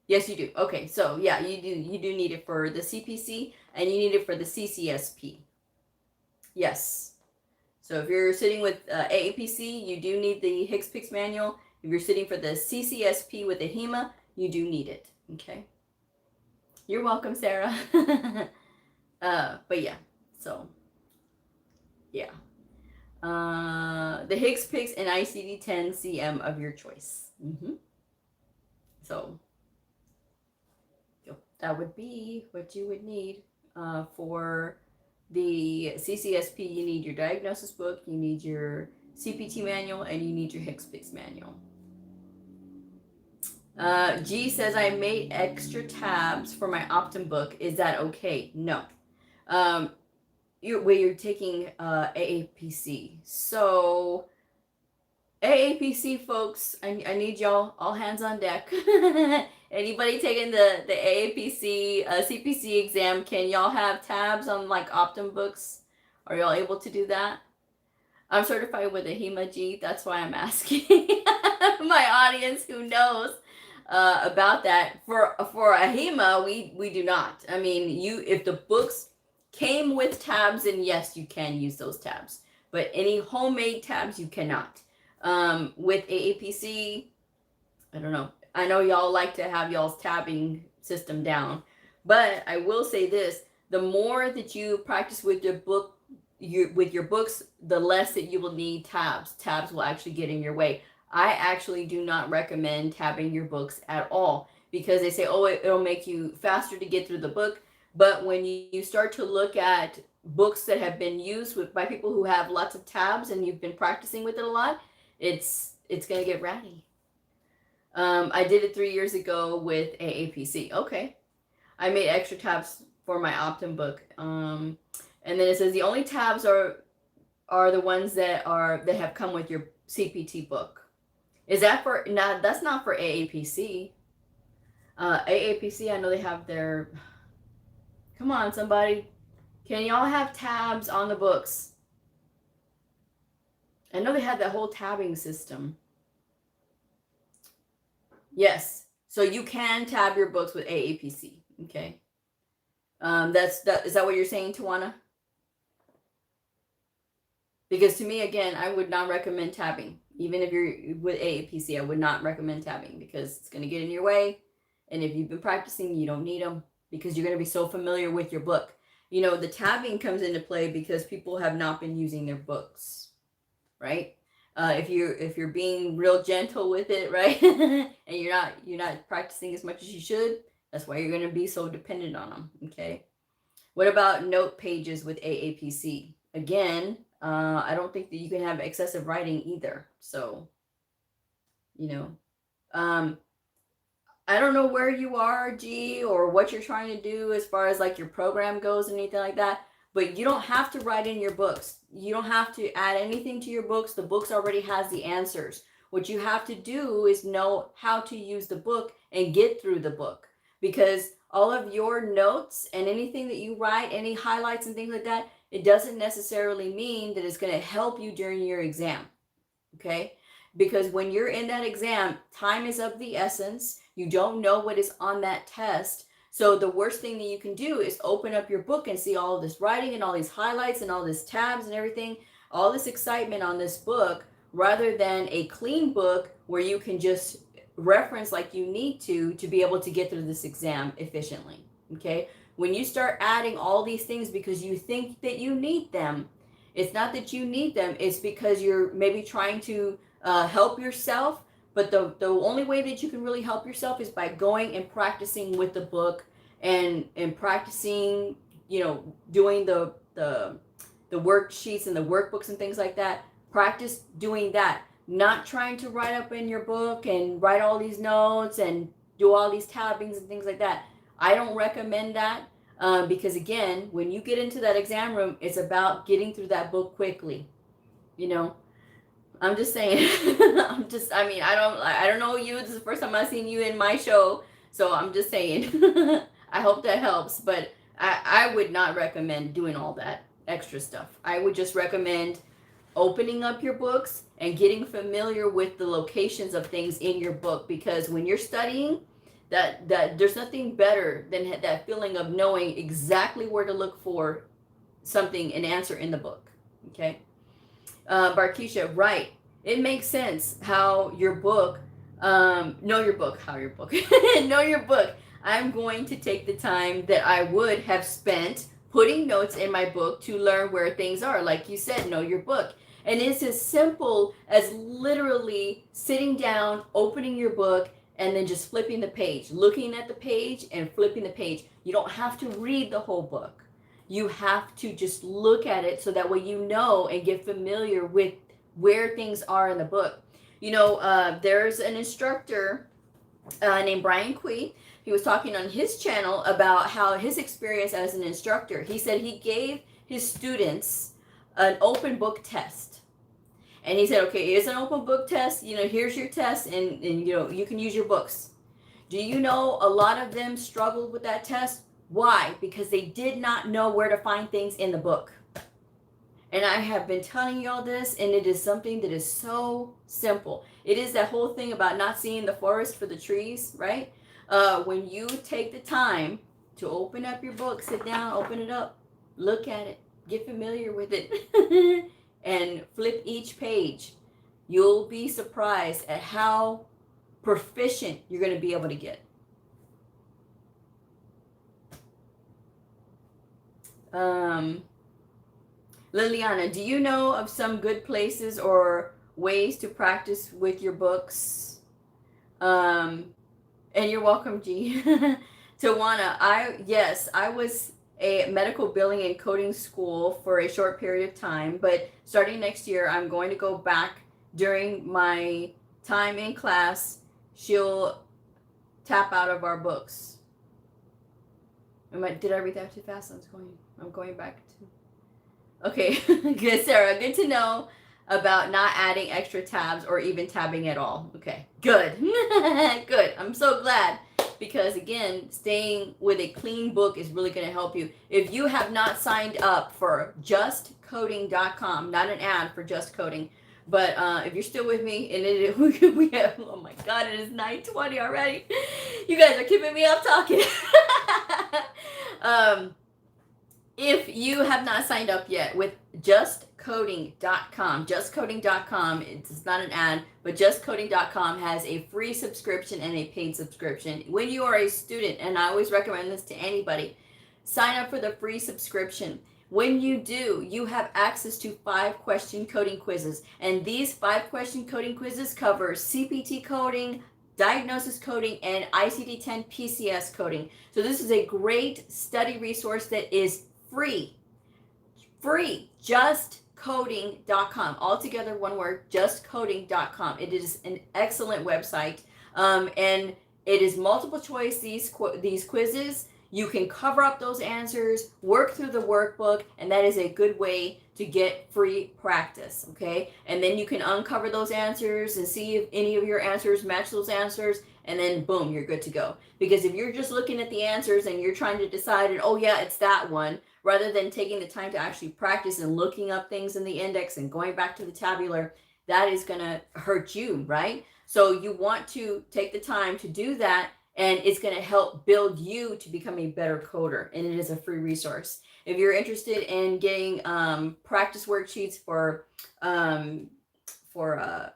Yes, you do. Okay, so yeah, you do need it for the CPC, and you need it for the CCSP. Yes. So if you're sitting with AAPC, you do need the HCPCS manual. If you're sitting for the CCSP with the HEMA, you do need it. Okay. You're welcome, Sarah. But yeah, so yeah. The HCPCS and ICD-10 CM of your choice. So that would be what you would need for the CCSP. You need your diagnosis book, you need your CPT manual, and you need your HCPCS manual. G says, I made extra tabs for my Optum book. Is that okay? No. You're taking AAPC. So AAPC folks, I need y'all all hands on deck. Anybody taking the AAPC CPC exam, can y'all have tabs on like Optum books? Are y'all able to do that? I'm certified with a HEMA G. That's why I'm asking my audience who knows about that. For a HEMA, we do not. I mean, if the books came with tabs, then yes, you can use those tabs. But any homemade tabs, you cannot. With AAPC, I don't know. I know y'all like to have y'all's tabbing system down, but I will say this: the more that you practice with your books, the less that you will need tabs. Tabs will actually get in your way. I actually do not recommend tabbing your books at all, because they say, oh, it'll make you faster to get through the book. But when you start to look at books that have been used by people who have lots of tabs and you've been practicing with it a lot, it's going to get ratty. I did it 3 years ago with AAPC. Okay. I made extra tabs for my Optum book. And then it says the only tabs are the ones that have come with your CPT book. Is that for, now that's not for AAPC. AAPC, I know they have their, come on somebody. Can y'all have tabs on the books? I know they had that whole tabbing system. Yes, so you can tab your books with AAPC. Okay, is that what you're saying, Tawana? Because to me, again, I would not recommend tabbing. Even if you're with AAPC, I would not recommend tabbing, because it's going to get in your way. And if you've been practicing, you don't need them, because you're going to be so familiar with your book. You know, the tabbing comes into play because people have not been using their books, right? If you're being real gentle with it, right, and you're not practicing as much as you should, that's why you're going to be so dependent on them. Okay. What about note pages with AAPC? Again, I don't think that you can have excessive writing either. So, you know, I don't know where you are, G, or what you're trying to do as far as like your program goes and anything like that. But you don't have to write in your books. You don't have to add anything to your books. The books already has the answers. What you have to do is know how to use the book and get through the book. Because all of your notes and anything that you write, any highlights and things like that, it doesn't necessarily mean that it's going to help you during your exam. Okay? Because when you're in that exam, time is of the essence. You don't know what is on that test. So the worst thing that you can do is open up your book and see all this writing and all these highlights and all this tabs and everything, all this excitement on this book, rather than a clean book where you can just reference like you need to be able to get through this exam efficiently. Okay? When you start adding all these things because you think that you need them, it's not that you need them, it's because you're maybe trying to help yourself. But the only way that you can really help yourself is by going and practicing with the book and practicing, you know, doing the worksheets and the workbooks and things like that. Practice doing that, not trying to write up in your book and write all these notes and do all these tabbings and things like that. I don't recommend that because, again, when you get into that exam room, it's about getting through that book quickly, you know. I'm just saying. I don't know you. This is the first time I've seen you in my show. So I'm just saying. I hope that helps. But I would not recommend doing all that extra stuff. I would just recommend opening up your books and getting familiar with the locations of things in your book. Because when you're studying, that there's nothing better than that feeling of knowing exactly where to look for something, an answer in the book. Okay. Barkeisha, right. It makes sense how your book, know your book. I'm going to take the time that I would have spent putting notes in my book to learn where things are. Like you said, know your book. And it's as simple as literally sitting down, opening your book, and then just flipping the page, looking at the page and flipping the page. You don't have to read the whole book. You have to just look at it so that way you know and get familiar with where things are in the book. You know, there's an instructor named Brian Quee. He was talking on his channel about how his experience as an instructor. He said he gave his students an open book test. And he said, okay, it's an open book test. You know, here's your test and you know, you can use your books. Do you know a lot of them struggled with that test? Why? Because they did not know where to find things in the book. And I have been telling y'all this, and it is something that is so simple. It is that whole thing about not seeing the forest for the trees, right? When you take the time to open up your book, sit down, open it up, look at it, get familiar with it, and flip each page, you'll be surprised at how proficient you're going to be able to get. Liliana, do you know of some good places or ways to practice with your books? And you're welcome, G. Tawana, yes, I was a medical billing and coding school for a short period of time, but starting next year, I'm going to go back during my time in class. She'll tap out of our books. Did I read that too fast? I'm going back to. Okay, good, Sarah. Good to know about not adding extra tabs or even tabbing at all. Okay, good. Good. I'm so glad, because again, staying with a clean book is really going to help you. If you have not signed up for justcoding.com, not an ad for Just Coding, but if you're still with me, and we have, oh my God, it is 9:20 already. You guys are keeping me up talking. If you have not signed up yet with justcoding.com, it's not an ad, but justcoding.com has a free subscription and a paid subscription. When you are a student, and I always recommend this to anybody, sign up for the free subscription. When you do, you have access to 5-question coding quizzes. And these 5-question coding quizzes cover CPT coding, diagnosis coding, and ICD-10 PCS coding. So this is a great study resource that is free. Justcoding.com. All together, one word, justcoding.com. It is an excellent website. And it is multiple choice, these quizzes. You can cover up those answers, work through the workbook, and that is a good way to get free practice, okay? And then you can uncover those answers and see if any of your answers match those answers, and then boom, you're good to go. Because if you're just looking at the answers and you're trying to decide, and oh yeah, it's that one, rather than taking the time to actually practice and looking up things in the index and going back to the tabular, that is gonna hurt you, right? So you want to take the time to do that, and it's going to help build you to become a better coder, and it is a free resource. If you're interested in getting practice worksheets for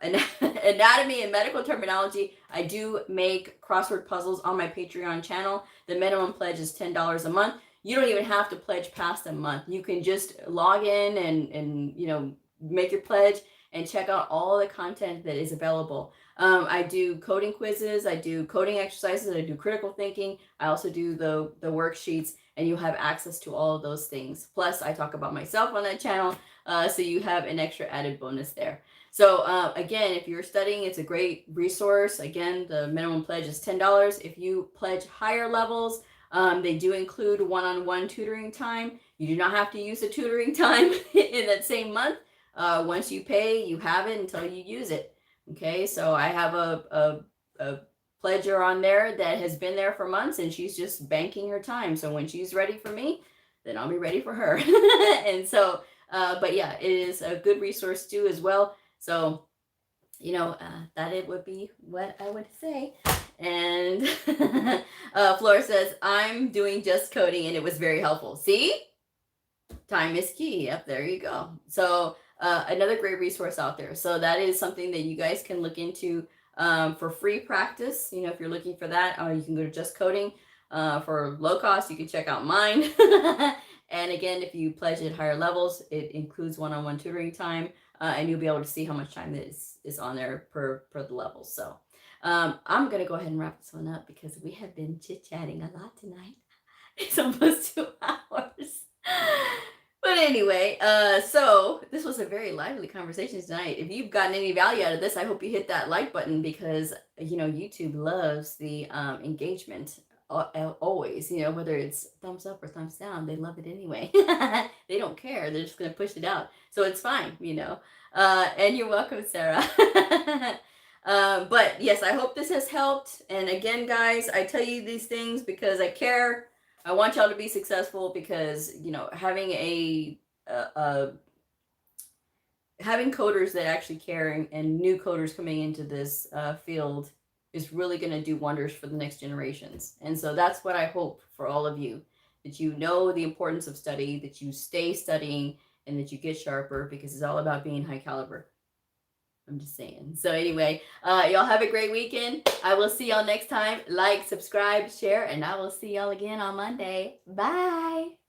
anatomy and medical terminology, I do make crossword puzzles on my Patreon channel. The minimum pledge is $10 a month. You don't even have to pledge past a month. You can just log in and make your pledge and check out all the content that is available. I do coding quizzes, I do coding exercises, I do critical thinking. I also do the worksheets, and you have access to all of those things. Plus, I talk about myself on that channel, so you have an extra added bonus there. So again, if you're studying, it's a great resource. Again, the minimum pledge is $10. If you pledge higher levels, they do include one-on-one tutoring time. You do not have to use the tutoring time in that same month. Once you pay, you have it until you use it. Okay, so I have a pledger on there that has been there for months, and she's just banking her time. So when she's ready for me, then I'll be ready for her. And so, but yeah, it is a good resource too as well. So, that it would be what I would say. And Flora says, I'm doing Just Coding, and it was very helpful. See? Time is key. Yep, there you go. So another great resource out there. So that is something that you guys can look into for free practice. If you're looking for that, you can go to Just Coding. For low cost, you can check out mine. And again, if you pledge at higher levels, it includes one-on-one tutoring time, and you'll be able to see how much time is on there per the levels. So I'm going to go ahead and wrap this one up, because we have been chit-chatting a lot tonight. It's almost 2 hours. But anyway, so this was a very lively conversation tonight. If you've gotten any value out of this, I hope you hit that like button, because, YouTube loves the engagement always, whether it's thumbs up or thumbs down, they love it anyway. They don't care. They're just going to push it out. So it's fine, and you're welcome, Sarah. But yes, I hope this has helped. And again, guys, I tell you these things because I care. I want y'all to be successful, because, having a having coders that actually care and new coders coming into this field is really going to do wonders for the next generations. And so that's what I hope for all of you, that you know the importance of study, that you stay studying, and that you get sharper, because it's all about being high caliber. I'm just saying. So anyway, y'all have a great weekend. I will see y'all next time. Like, subscribe, share, and I will see y'all again on Monday. Bye.